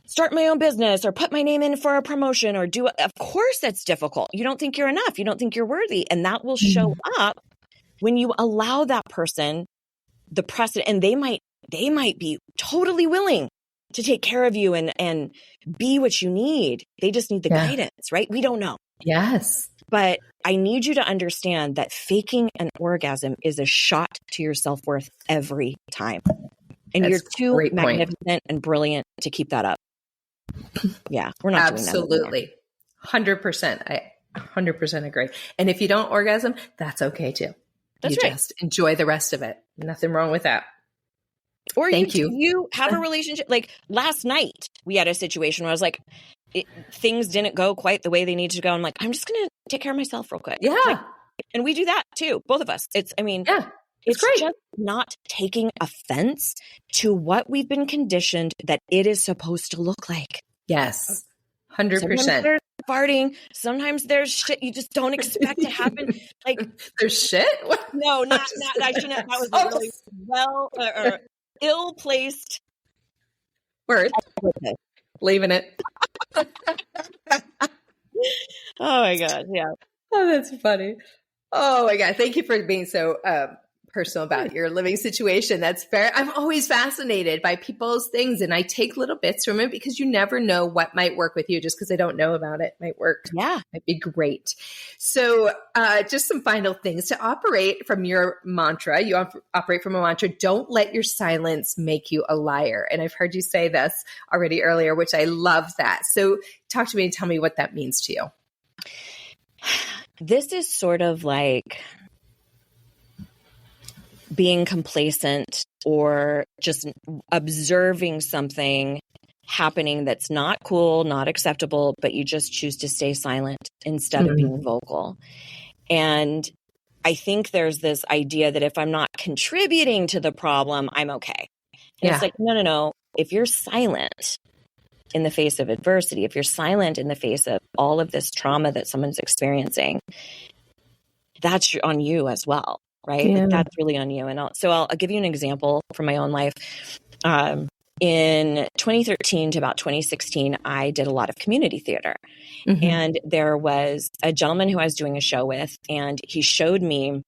start my own business or put my name in for a promotion or of course that's difficult. You don't think you're enough. You don't think you're worthy. And that will show up when you allow that person the precedent, and they might they might be totally willing to take care of you and be what you need. They just need the guidance, right? We don't know. Yes. But I need you to understand that faking an orgasm is a shot to your self-worth every time. And you're too magnificent and brilliant to keep that up. Yeah, we're not doing that. Absolutely. 100%. I 100% agree. And if you don't orgasm, that's okay too. That's right. Just enjoy the rest of it. Nothing wrong with that. Or you have a relationship. Like last night, we had a situation where I was like, things didn't go quite the way they needed to go. I'm like, I'm just going to take care of myself real quick. Yeah. Like, and we do that too. Both of us. It's great. Just not taking offense to what we've been conditioned that it is supposed to look like. Yes. 100%. Sometimes there's farting. Sometimes there's shit you just don't expect to happen. Like there's shit? No, not I shouldn't. That was a really or ill-placed word. Leaving it. Oh my God. Yeah. Oh, that's funny. Oh my God. Thank you for being so personal about your living situation. That's fair. I'm always fascinated by people's things, and I take little bits from it because you never know what might work with you. Just because I don't know about it might work. Yeah. Might be great. So just some final things to operate from your mantra. You operate from a mantra. Don't let your silence make you a liar. And I've heard you say this already earlier, which I love that. So talk to me and tell me what that means to you. This is sort of like being complacent or just observing something happening that's not cool, not acceptable, but you just choose to stay silent instead of being vocal. And I think there's this idea that if I'm not contributing to the problem, I'm okay. And it's like, no. If you're silent in the face of adversity, if you're silent in the face of all of this trauma that someone's experiencing, that's on you as well. Right? Yeah. Like that's really on you. And I'll give you an example from my own life. In 2013 to about 2016, I did a lot of community theater. And there was a gentleman who I was doing a show with, and he showed me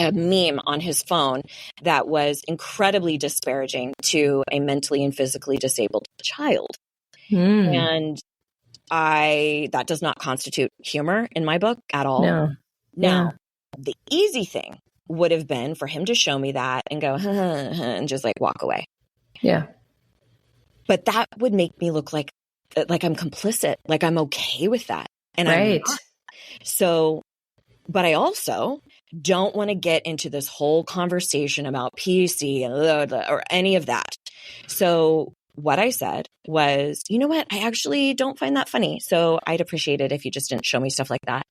a meme on his phone that was incredibly disparaging to a mentally and physically disabled child. And that does not constitute humor in my book at all. No. Now, the easy thing would have been for him to show me that and go, and just like walk away. Yeah. But that would make me look like I'm complicit, like I'm okay with that. And I'm not. So, but I also don't want to get into this whole conversation about PC and or any of that. So what I said was, you know what? I actually don't find that funny. So I'd appreciate it if you just didn't show me stuff like that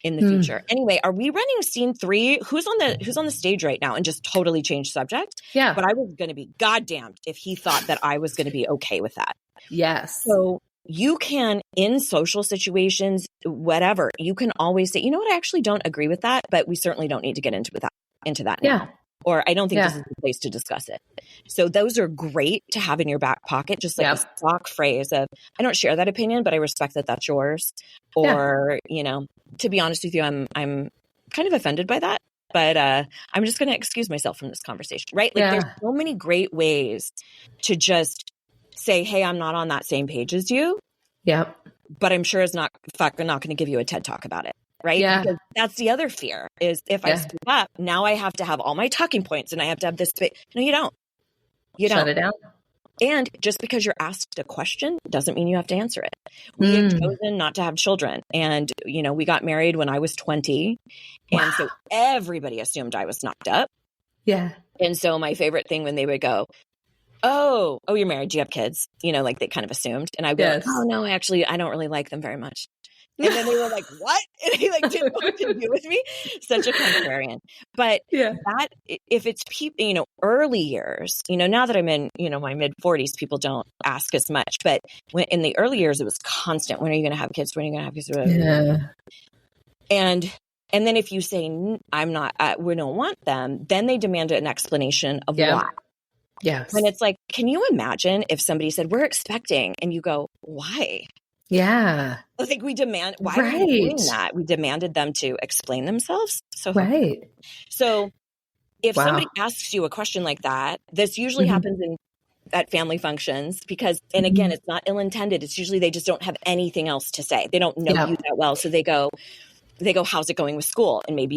in the future. Anyway, are we running scene 3? Who's on the stage right now? And just totally change subject. Yeah. But I was going to be goddamned if he thought that I was going to be okay with that. Yes. So you can, in social situations, whatever, you can always say, you know what? I actually don't agree with that, but we certainly don't need to get into that now. Or I don't think this is the place to discuss it. So those are great to have in your back pocket, just like a stock phrase of, I don't share that opinion, but I respect that that's yours. Or, to be honest with you, I'm kind of offended by that, but I'm just going to excuse myself from this conversation, right? Like there's so many great ways to just say, hey, I'm not on that same page as you. Yep. But I'm sure it's not going to give you a TED talk about it. Right? Yeah. Because that's the other fear is if I speak up, now I have to have all my talking points and I have to have this. No, you don't. Shut it down. And just because you're asked a question doesn't mean you have to answer it. We had chosen not to have children. And, we got married when I was 20. And so everybody assumed I was knocked up. Yeah. And so my favorite thing when they would go, oh, you're married. Do you have kids? Like they kind of assumed. And I'd go, oh, no, actually, I don't really like them very much. And then they were like, what? And they didn't know what to do with me. Such a contrarian. But that, if it's people, early years, now that I'm in, my mid 40s, people don't ask as much. But in the early years, it was constant. When are you going to have kids? When are you going to have kids? Yeah. And then if you say, I'm not, we don't want them, then they demand an explanation of why. Yes. And it's like, can you imagine if somebody said, we're expecting, and you go, why? Yeah. I think we demand, why are we doing that? We demanded them to explain themselves. So, so If Wow. somebody asks you a question like that, this usually happens at family functions because, and again, it's not ill-intended. It's usually they just don't have anything else to say. They don't know you that well. So they go, how's it going with school? And maybe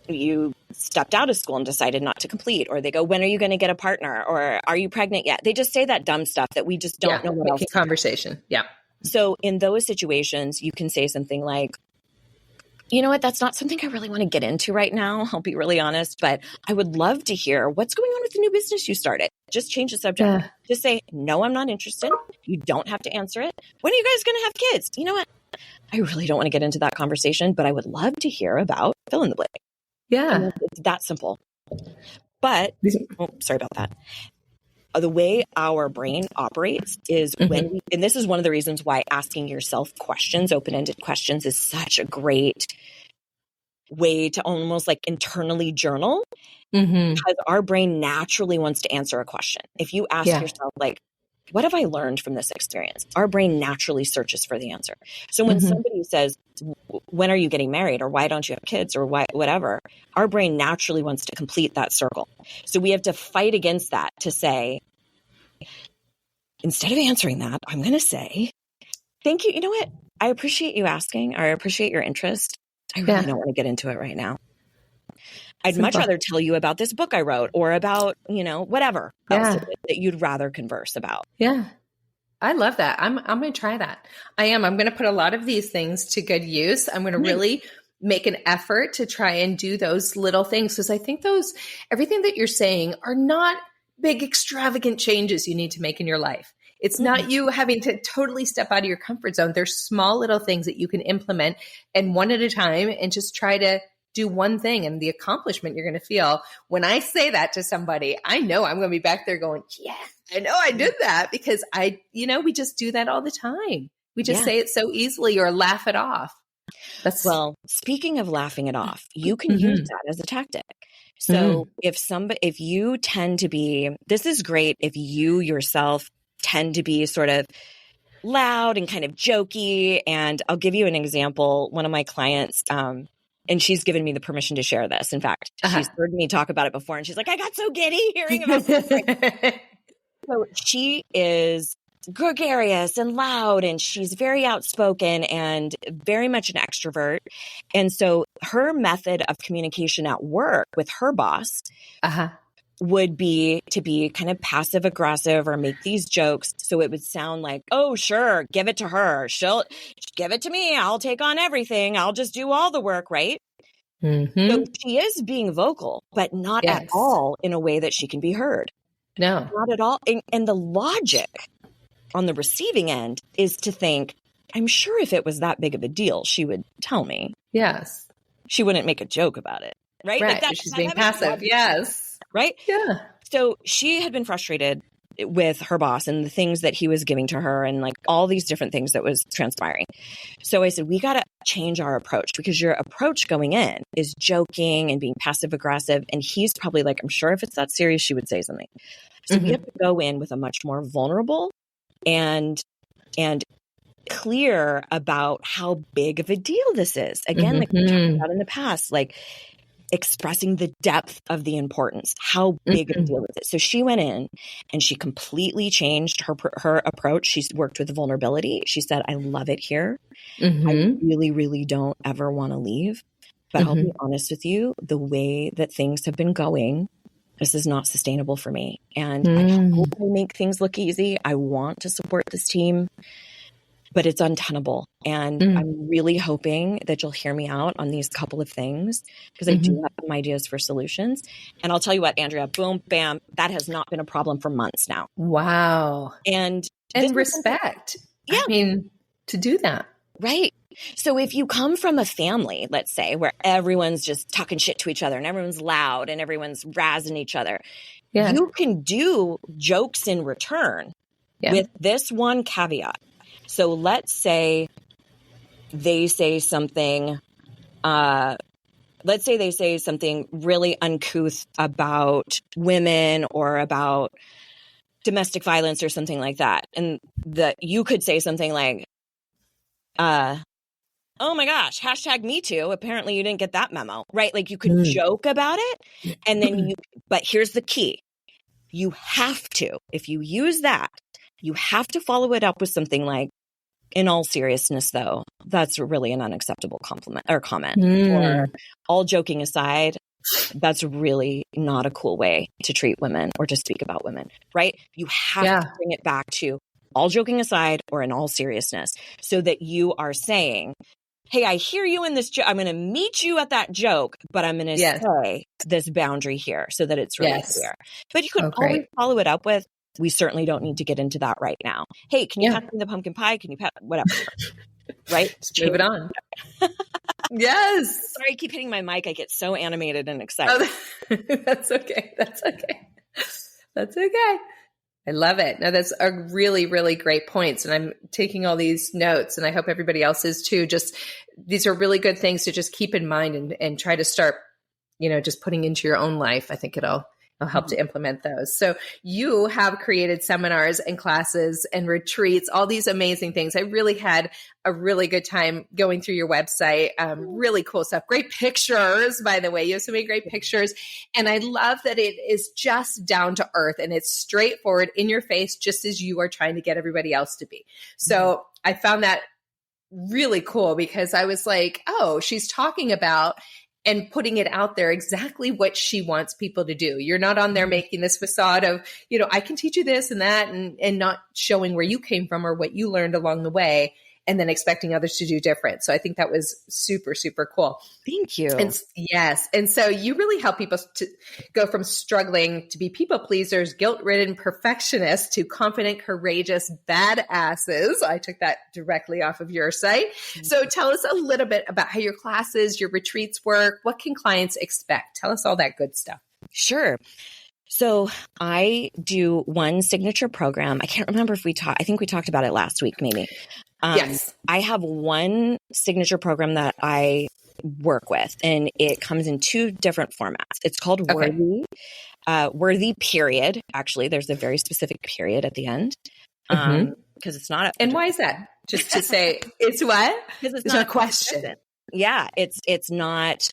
you stepped out of school and decided not to complete, or they go, when are you going to get a partner? Or are you pregnant yet? They just say that dumb stuff that we just don't know what else. Conversation. Yeah. So in those situations, you can say something like, you know what, that's not something I really want to get into right now. I'll be really honest, but I would love to hear what's going on with the new business you started. Just change the subject. Yeah. Just say, no, I'm not interested. You don't have to answer it. When are you guys going to have kids? You know what? I really don't want to get into that conversation, but I would love to hear about fill in the blank. Yeah. It's that simple. But, sorry about that. The way our brain operates is when we, and this is one of the reasons why asking yourself questions, open-ended questions, is such a great way to almost like internally journal, because our brain naturally wants to answer a question. If you ask yourself, like, what have I learned from this experience? Our brain naturally searches for the answer. So when somebody says, when are you getting married? Or why don't you have kids? Or why, whatever, our brain naturally wants to complete that circle. So we have to fight against that to say, instead of answering that, I'm going to say, thank you. You know what? I appreciate you asking. Or I appreciate your interest. I really don't want to get into it right now. I'd much rather tell you about this book I wrote, or about, whatever else it is that you'd rather converse about. Yeah. I love that. I'm going to try that. I'm going to put a lot of these things to good use. I'm going to really make an effort to try and do those little things, because I think everything that you're saying are not big, extravagant changes you need to make in your life. It's not you having to totally step out of your comfort zone. There's small little things that you can implement, and one at a time, and just try to do one thing, and the accomplishment you're going to feel. When I say that to somebody, I know I'm going to be back there going, yeah, I know I did that, because we just do that all the time. We just say it so easily or laugh it off. Well, speaking of laughing it off, you can use that as a tactic. So if you tend to be, this is great if you yourself tend to be sort of loud and kind of jokey. And I'll give you an example. One of my clients, and she's given me the permission to share this. In fact, she's heard me talk about it before, and she's like, I got so giddy hearing about this. So she is gregarious and loud, and she's very outspoken and very much an extrovert. And so her method of communication at work with her boss would be to be kind of passive aggressive or make these jokes. So it would sound like, oh, sure, give it to her. She'll give it to me. I'll take on everything. I'll just do all the work, right? So she is being vocal, but not at all in a way that she can be heard. No, not at all. And the logic on the receiving end is to think, I'm sure if it was that big of a deal, she would tell me. Yes. She wouldn't make a joke about it. Right? Right. Like she's being passive. Yes. Right? Yeah. So she had been frustrated with her boss and the things that he was giving to her, and like all these different things that was transpiring. So I said, we got to change our approach, because your approach going in is joking and being passive aggressive. And he's probably like, I'm sure if it's that serious, she would say something. So we have to go in with a much more vulnerable and clear about how big of a deal this is. Again, like we talked about in the past, like expressing the depth of the importance. How big of a deal is it? So she went in and she completely changed her approach. She's worked with vulnerability. She said, I love it here. I really, really don't ever want to leave. But I'll be honest with you, the way that things have been going, this is not sustainable for me. And I hope I make things look easy. I want to support this team, but it's untenable. And I'm really hoping that you'll hear me out on these couple of things, because I do have some ideas for solutions. And I'll tell you what, Andrea, boom, bam, that has not been a problem for months now. Wow. And respect. Yeah. I mean, to do that. Right. So if you come from a family, let's say, where everyone's just talking shit to each other and everyone's loud and everyone's razzing each other, you can do jokes in return with this one caveat. So let's say they say something, really uncouth about women or about domestic violence or something like that. And you could say something like, oh my gosh, hashtag me too. Apparently you didn't get that memo, right? Like you could joke about it. And then but here's the key. You have to, if you use that, you have to follow it up with something like, in all seriousness, though, that's really an unacceptable compliment or comment. Or all joking aside, that's really not a cool way to treat women or to speak about women, right? You have to bring it back to all joking aside or in all seriousness so that you are saying, hey, I hear you in this joke. I'm going to meet you at that joke, but I'm going to say this boundary here so that it's really clear. But you could always follow it up with, we certainly don't need to get into that right now. Hey, can you pass me the pumpkin pie? Can you pass whatever? Right? Just move it on. Yes. Sorry, I keep hitting my mic. I get so animated and excited. That's okay. That's okay. That's okay. I love it. Now that's a really, really great points. And I'm taking all these notes and I hope everybody else is too. Just, these are really good things to just keep in mind and try to start, just putting into your own life. I think it'll help to implement those. So you have created seminars and classes and retreats, all these amazing things. I really had a really good time going through your website. Really cool stuff. Great pictures, by the way. You have so many great pictures. And I love that it is just down to earth and it's straightforward in your face, just as you are trying to get everybody else to be. So I found that really cool because I was like, oh, she's talking about and putting it out there exactly what she wants people to do. You're not on there making this facade of, I can teach you this and that and not showing where you came from or what you learned along the way and then expecting others to do different. So I think that was super, super cool. Thank you. And yes. And so you really help people to go from struggling to be people pleasers, guilt-ridden perfectionists to confident, courageous badasses. I took that directly off of your site. So tell us a little bit about how your classes, your retreats work. What can clients expect? Tell us all that good stuff. Sure. So I do one signature program. I can't remember if I think we talked about it last week, maybe. Yes. I have one signature program that I work with, and it comes in two different formats. It's called Worthy, Worthy period. Actually, there's a very specific period at the end because it's not. And why is that? Just to say, it's what? Because it's not a question. Yeah, it's not.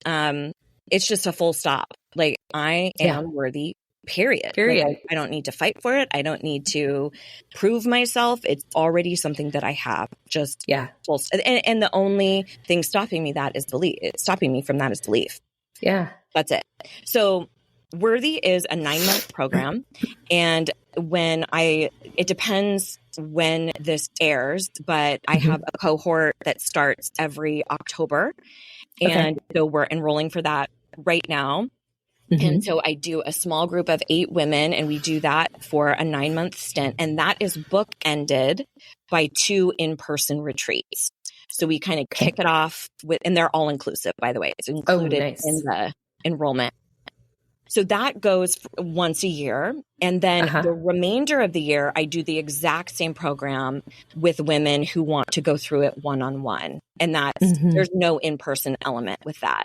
It's just a full stop. Like I am worthy. Period. Like, I don't need to fight for it. I don't need to prove myself. It's already something that I have. Just full and the only thing stopping me from that is belief. Yeah. That's it. So Worthy is a 9-month program. And it depends when this airs, but I have a cohort that starts every October. And so we're enrolling for that right now. And so I do a small group of 8 women, and we do that for a 9-month stint. And that is bookended by 2 in-person retreats. So we kind of kick it off with, and they're all inclusive, by the way. It's included in the enrollment. So that goes once a year. And then the remainder of the year, I do the exact same program with women who want to go through it one-on-one. And that's, there's no in-person element with that.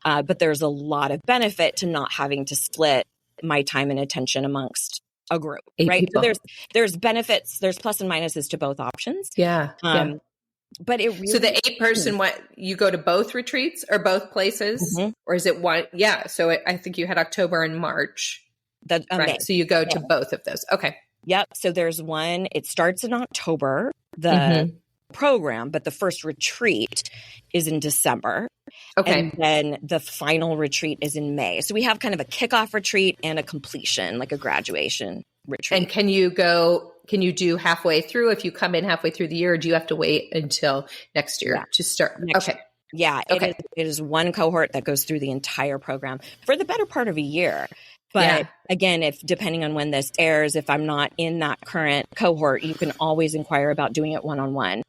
But there's a lot of benefit to not having to split my time and attention amongst a group, 8 right? people. So there's benefits, there's plus and minuses to both options. Yeah. But it really, so the 8-person, you go to both retreats or both places, or is it one? Yeah. So I think you had October and March. Right. May. So you go to both of those. Okay. Yep. So there's one, it starts in October, the program, but the first retreat is in December. Okay. And then the final retreat is in May. So we have kind of a kickoff retreat and a completion, like a graduation retreat. And can you do halfway through if you come in halfway through the year, or do you have to wait until next year to start? Year. Yeah. It is one cohort that goes through the entire program for the better part of a year. But again, depending on when this airs, if I'm not in that current cohort, you can always inquire about doing it one-on-one.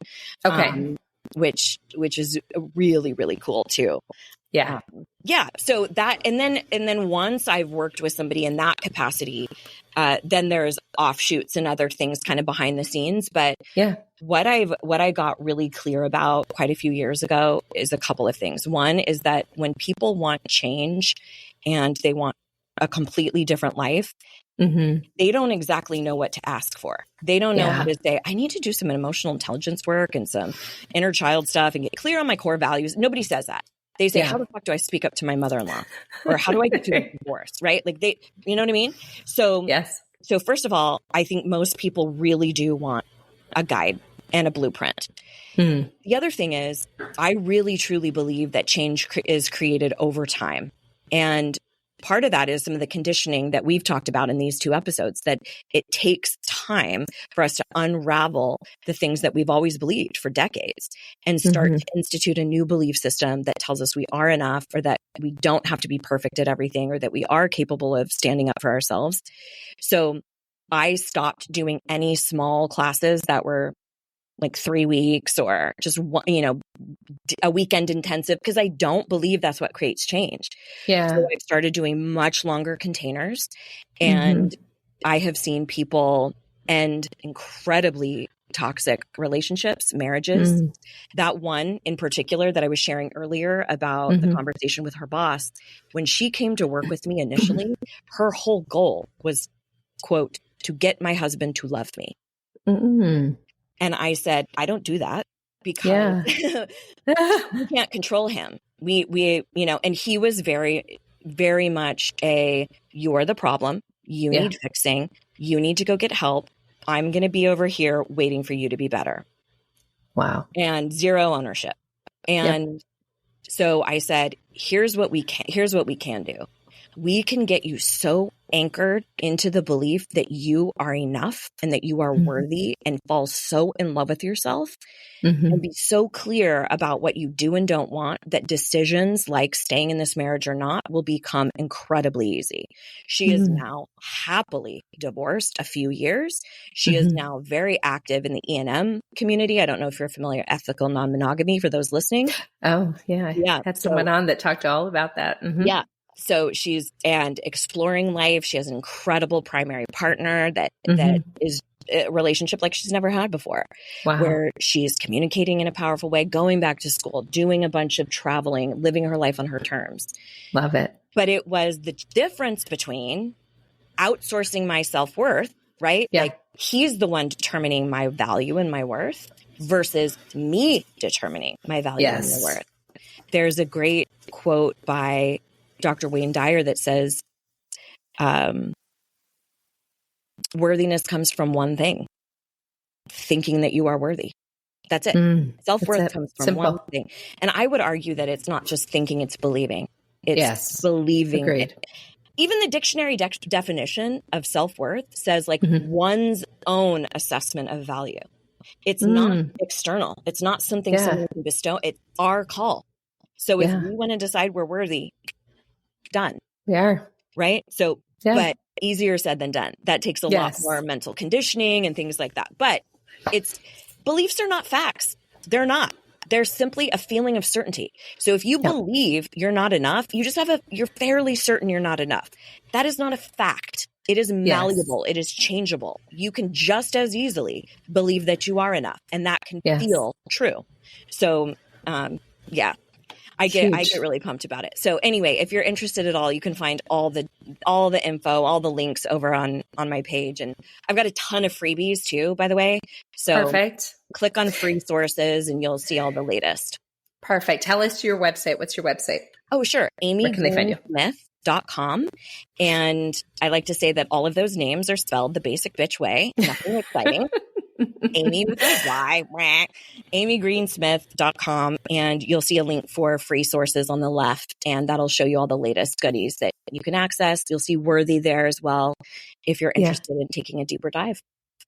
Okay. Which is really, really cool too. Yeah. So that, and then once I've worked with somebody in that capacity, then there's offshoots and other things kind of behind the scenes. But what I got really clear about quite a few years ago is a couple of things. One is that when people want change and they want a completely different life, Mm-hmm. they don't exactly know what to ask for. They don't know how to say, I need to do some emotional intelligence work and some inner child stuff and get clear on my core values. Nobody says that. They say, how the fuck do I speak up to my mother-in-law? Or how do I get through a divorce? Right? Like you know what I mean? So, so first of all, I think most people really do want a guide and a blueprint. The other thing is, I really truly believe that change is created over time. And part of that is some of the conditioning that we've talked about in these 2 episodes, that it takes time for us to unravel the things that we've always believed for decades and start to institute a new belief system that tells us we are enough, or that we don't have to be perfect at everything, or that we are capable of standing up for ourselves. So I stopped doing any small classes that were like 3 weeks or just one, a weekend intensive, because I don't believe that's what creates change. So I started doing much longer containers, and I have seen people end incredibly toxic relationships, marriages. That one in particular that I was sharing earlier about the conversation with her boss, when she came to work with me initially, her whole goal was, quote, to get my husband to love me. And I said, I don't do that because we can't control him. We, and he was very, very much you're the problem. You need fixing. You need to go get help. I'm going to be over here waiting for you to be better. Wow. And zero ownership. And so I said, here's what we can do. We can get you so anchored into the belief that you are enough and that you are worthy, and fall so in love with yourself, and be so clear about what you do and don't want, that decisions like staying in this marriage or not will become incredibly easy. She is now happily divorced a few years. She is now very active in the E&M community. I don't know if you're familiar, ethical non-monogamy, for those listening. Oh, yeah. I had someone on that talked all about that. Yeah. So she's exploring life. She has an incredible primary partner that is a relationship like she's never had before, where she's communicating in a powerful way, going back to school, doing a bunch of traveling, living her life on her terms. Love it. But it was the difference between outsourcing my self-worth, right? Yeah. Like, he's the one determining my value and my worth, versus me determining my value and my worth. There's a great quote by Dr. Wayne Dyer that says, worthiness comes from one thing: thinking that you are worthy. That's it. Self-worth comes from one thing. And I would argue that it's not just thinking, it's believing. It's believing. Agreed. Even the dictionary definition of self-worth says one's own assessment of value. It's not external. It's not something someone can bestow. It's our call. So if we want to decide we're worthy, done. We are. Right? So, but easier said than done. That takes a lot more mental conditioning and things like that. But beliefs are not facts. They're not. They're simply a feeling of certainty. So if you believe you're not enough, you're fairly certain you're not enough. That is not a fact. It is malleable. It is changeable. You can just as easily believe that you are enough, and that can feel true. So, I get really pumped about it. So anyway, if you're interested at all, you can find all the info, all the links over on my page. And I've got a ton of freebies too, by the way. So perfect. Click on free sources and you'll see all the latest. Perfect. Tell us your website. What's your website? Oh, sure. Amy Where can they find you? Greensmith.com. And I like to say that all of those names are spelled the basic bitch way. Nothing exciting. Amy with a Y, amygreensmith.com, and you'll see a link for free sources on the left, and that'll show you all the latest goodies that you can access. You'll see Worthy there as well if you're interested in taking a deeper dive.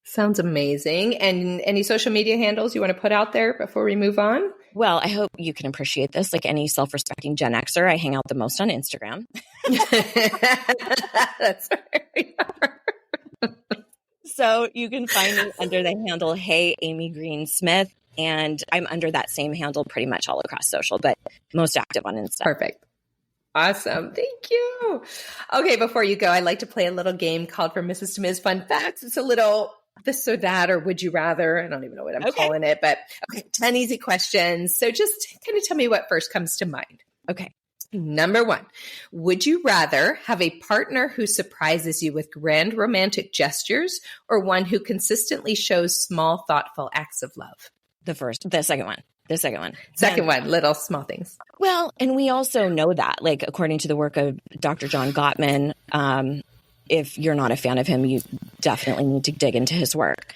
Sounds amazing. And any social media handles you want to put out there before we move on? Well, I hope you can appreciate this. Like any self-respecting Gen Xer, I hang out the most on Instagram. That's right. So you can find me under the handle, Hey Amy Greensmith, and I'm under that same handle pretty much all across social, but most active on Insta. Perfect. Awesome. Thank you. Okay, before you go, I like to play a little game called From Mrs. to Ms. Fun Facts. It's a little this or that, or would you rather? I don't even know what I'm calling it, but 10 easy questions. So just kind of tell me what first comes to mind. Okay. Number 1, would you rather have a partner who surprises you with grand romantic gestures or one who consistently shows small, thoughtful acts of love? The second one. Second one, little small things. Well, and we also know that, like, according to the work of Dr. John Gottman, if you're not a fan of him, you definitely need to dig into his work.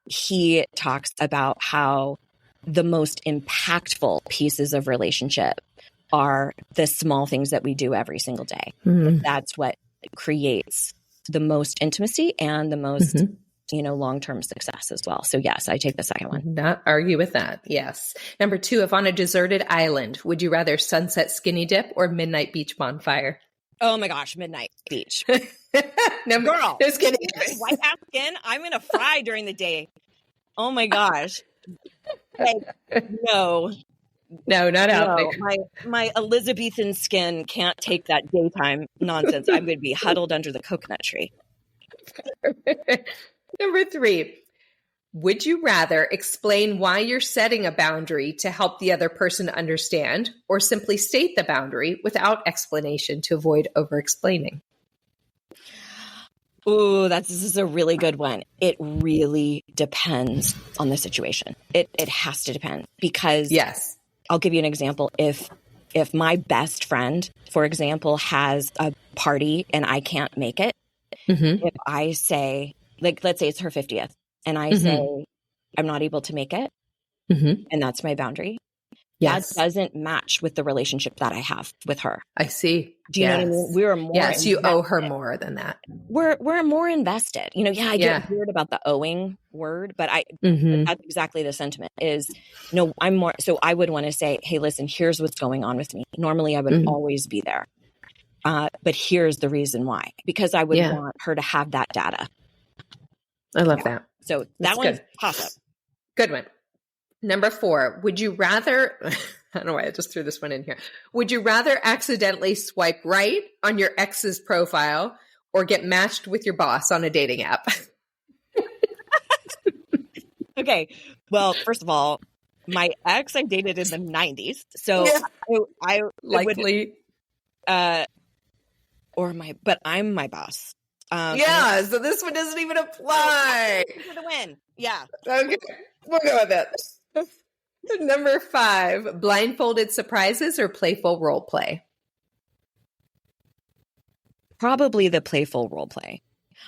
He talks about how the most impactful pieces of relationship are the small things that we do every single day. That's what creates the most intimacy and the most, long-term success as well. So yes, I take the second one. Not argue with that. Yes. Number 2, if on a deserted island, would you rather sunset skinny dip or midnight beach bonfire? Oh my gosh, midnight beach. Girl, just kidding. White ass skin, I'm going to fry during the day. Oh my gosh. No, not out there. My Elizabethan skin can't take that daytime nonsense. I'm going to be huddled under the coconut tree. Number 3, would you rather explain why you're setting a boundary to help the other person understand, or simply state the boundary without explanation to avoid over-explaining? Ooh, this is a really good one. It really depends on the situation. It has to depend, because yes, I'll give you an example. If my best friend, for example, has a party and I can't make it, if I say, like, let's say it's her 50th, and I say, I'm not able to make it, and that's my boundary, that doesn't match with the relationship that I have with her. I see. Do you know what I mean? We're more invested. You owe her more than that. We're more invested. I get weird about the owing word, but that's exactly the sentiment is, I'm more, so I would want to say, hey, listen, here's what's going on with me. Normally I would always be there. But here's the reason why, because I would want her to have that data. I love that. So that one's awesome. Good one. Number 4, would you rather, I don't know why I just threw this one in here. Would you rather accidentally swipe right on your ex's profile or get matched with your boss on a dating app? Okay. Well, first of all, my ex I dated in the 90s. So I likely, but I'm my boss. So this one doesn't even apply. For the win. Yeah. Okay. We'll go with that. Number 5, blindfolded surprises or playful role play? Probably the playful role play.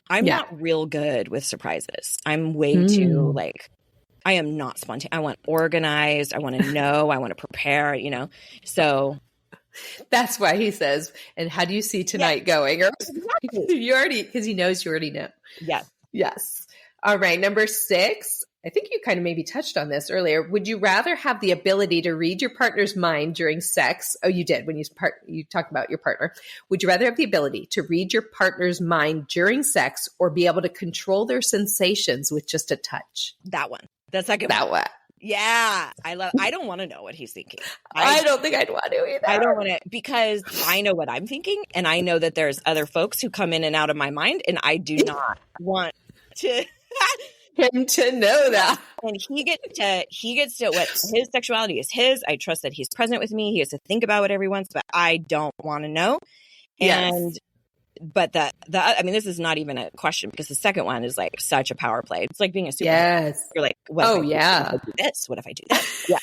I'm not real good with surprises. I'm way too I am not spontaneous. I want organized. I want to know. I want to prepare, So that's why he says, and how do you see tonight going? Or you already, because he knows you already know. Yes. All right. Number 6, I think you kind of maybe touched on this earlier. Would you rather have the ability to read your partner's mind during sex? Oh, you did when you talked about your partner. Would you rather have the ability to read your partner's mind during sex or be able to control their sensations with just a touch? That one. The second one. Yeah. I don't want to know what he's thinking. I don't think I'd want to either. I don't want to, because I know what I'm thinking, and I know that there's other folks who come in and out of my mind, and I do not want to him to know that. And he gets to what his sexuality is his. I trust that he's present with me. He has to think about it every once, but I don't want to know. And but this is not even a question, because the second one is like such a power play. It's like being a superhero. You're like, what if I do this? What if I do this? Yeah.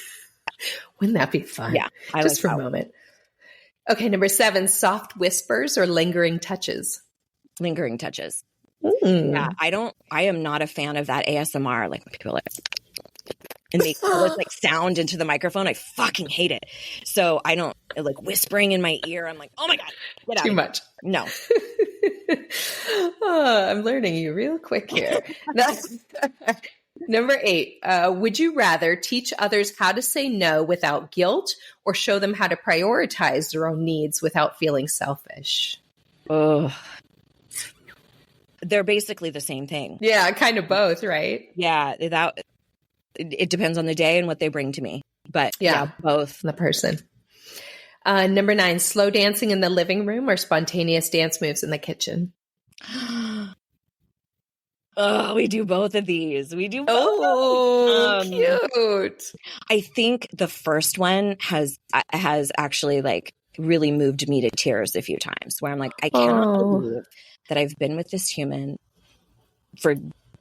Wouldn't that be fun? Yeah. Just for a moment. Okay. Number 7, soft whispers or lingering touches? Lingering touches. Yeah. I am not a fan of that ASMR. Like when people like, and they like sound into the microphone. I fucking hate it. So I don't like whispering in my ear. I'm like, oh my God, get out. Too much. No. I'm learning you real quick here. Number 8, would you rather teach others how to say no without guilt or show them how to prioritize their own needs without feeling selfish? Oh, they're basically the same thing. Yeah, kind of both, right? Yeah, it depends on the day and what they bring to me. But yeah both. The person. Number 9, slow dancing in the living room or spontaneous dance moves in the kitchen? Oh, we do both of these. We do both. Oh, cute. I think the first one has actually like really moved me to tears a few times, where I'm like, I cannot believe that I've been with this human for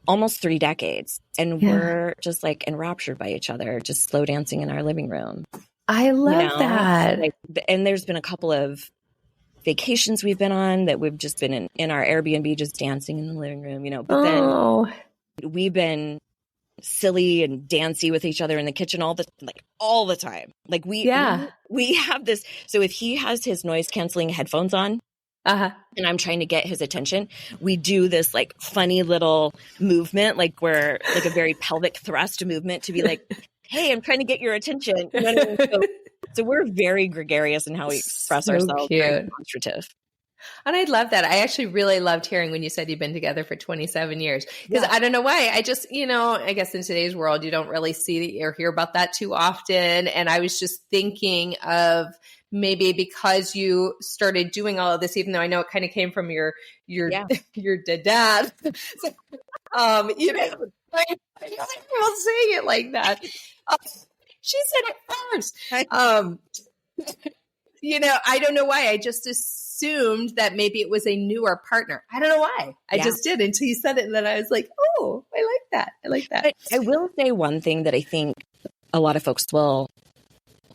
almost 3 decades, and we're just like enraptured by each other, just slow dancing in our living room. I love that. Like, and there's been a couple of vacations we've been on that we've just been in our Airbnb, just dancing in the living room, but then we've been silly and dancy with each other in the kitchen all the time. Like we have this. So if he has his noise canceling headphones on, and I'm trying to get his attention, we do this like funny little movement, like we're like a very pelvic thrust movement to be like, hey, I'm trying to get your attention. So we're very gregarious in how we express ourselves. Cute. Very demonstrative. And I love that. I actually really loved hearing when you said you've been together for 27 years. Because I don't know why. I just, I guess in today's world, you don't really see or hear about that too often. And I was just thinking of maybe because you started doing all of this, even though I know it kind of came from your dad. So, I don't saying it like that. She said it first. I don't know why. I just assumed that maybe it was a newer partner. I don't know why. I just did until you said it. And then I was like, oh, I like that. But I will say one thing that I think a lot of folks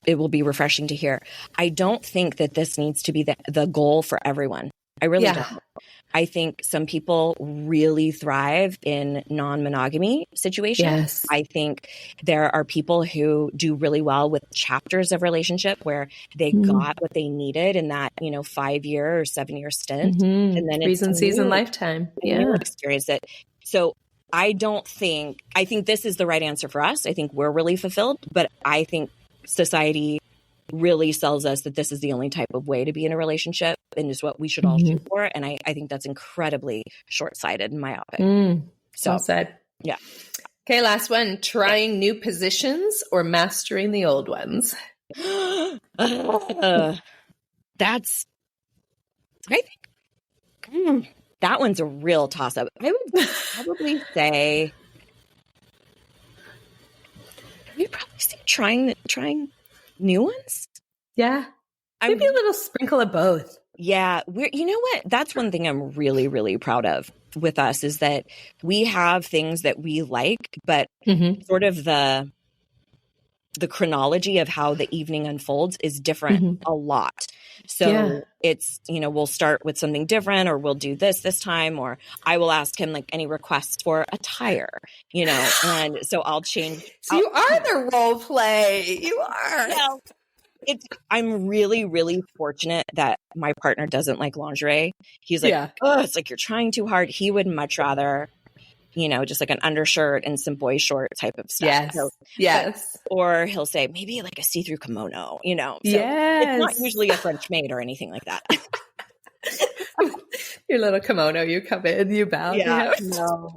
it will be refreshing to hear. I don't think that this needs to be the goal for everyone. I really don't. I think some people really thrive in non-monogamy situations. Yes. I think there are people who do really well with chapters of relationship where they got what they needed in that, 5-year or 7-year stint. And then reason, season, lifetime. Yeah. Experience it. So I think this is the right answer for us. I think we're really fulfilled, but I think society really sells us that this is the only type of way to be in a relationship and is what we should all shoot for. And I think that's incredibly short-sighted and myopic. So well said. Yeah. Okay, last one. Trying new positions or mastering the old ones? That's, I think, that one's a real toss-up. I would probably say, trying new ones. Yeah. Maybe a little sprinkle of both. Yeah. You know what? That's one thing I'm really, really proud of with us is that we have things that we like, but sort of the chronology of how the evening unfolds is different a lot. So it's, we'll start with something different, or we'll do this time, or I will ask him like any requests for attire, and so I'll change. So you are the role play. You are. I'm really, really fortunate that my partner doesn't like lingerie. He's like, oh, it's like you're trying too hard. He would much rather, just like an undershirt and some boy short type of stuff. Yes. Or he'll say maybe like a see-through kimono, So yes. It's not usually a French maid or anything like that. Your little kimono, you come in, you bow. Yeah. No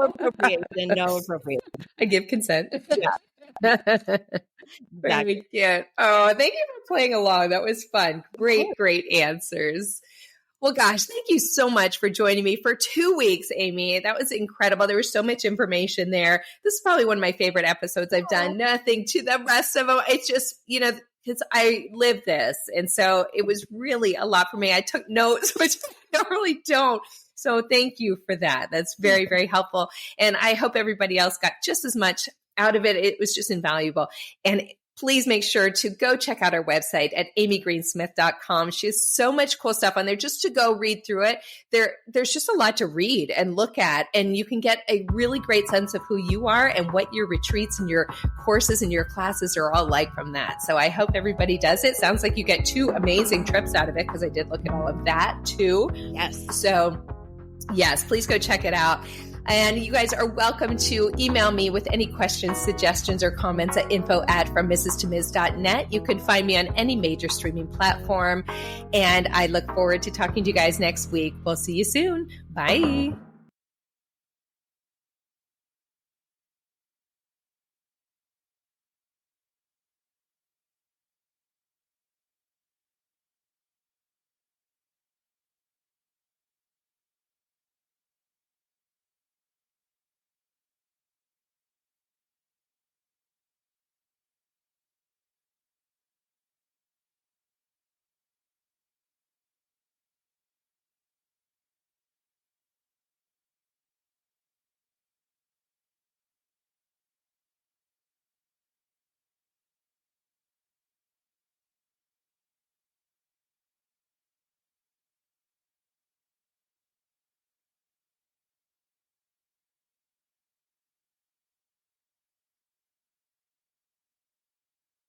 appropriation. I give consent. Yeah. Very cute. Oh, thank you for playing along. That was fun. Great answers. Well, gosh, thank you so much for joining me for 2 weeks, Amy. That was incredible. There was so much information there. This is probably one of my favorite episodes I've done. Nothing to the rest of them. It's just, because I live this. And so it was really a lot for me. I took notes, which I normally don't. So thank you for that. That's very, very helpful. And I hope everybody else got just as much out of it. It was just invaluable. And please make sure to go check out our website at amygreensmith.com. She has so much cool stuff on there just to go read through it. There's just a lot to read and look at, and you can get a really great sense of who you are and what your retreats and your courses and your classes are all like from that. So I hope everybody does it. Sounds like you get 2 amazing trips out of it, because I did look at all of that too. Yes. So yes, please go check it out. And you guys are welcome to email me with any questions, suggestions, or comments at info@FromMrsToMs.net. You can find me on any major streaming platform. And I look forward to talking to you guys next week. We'll see you soon. Bye.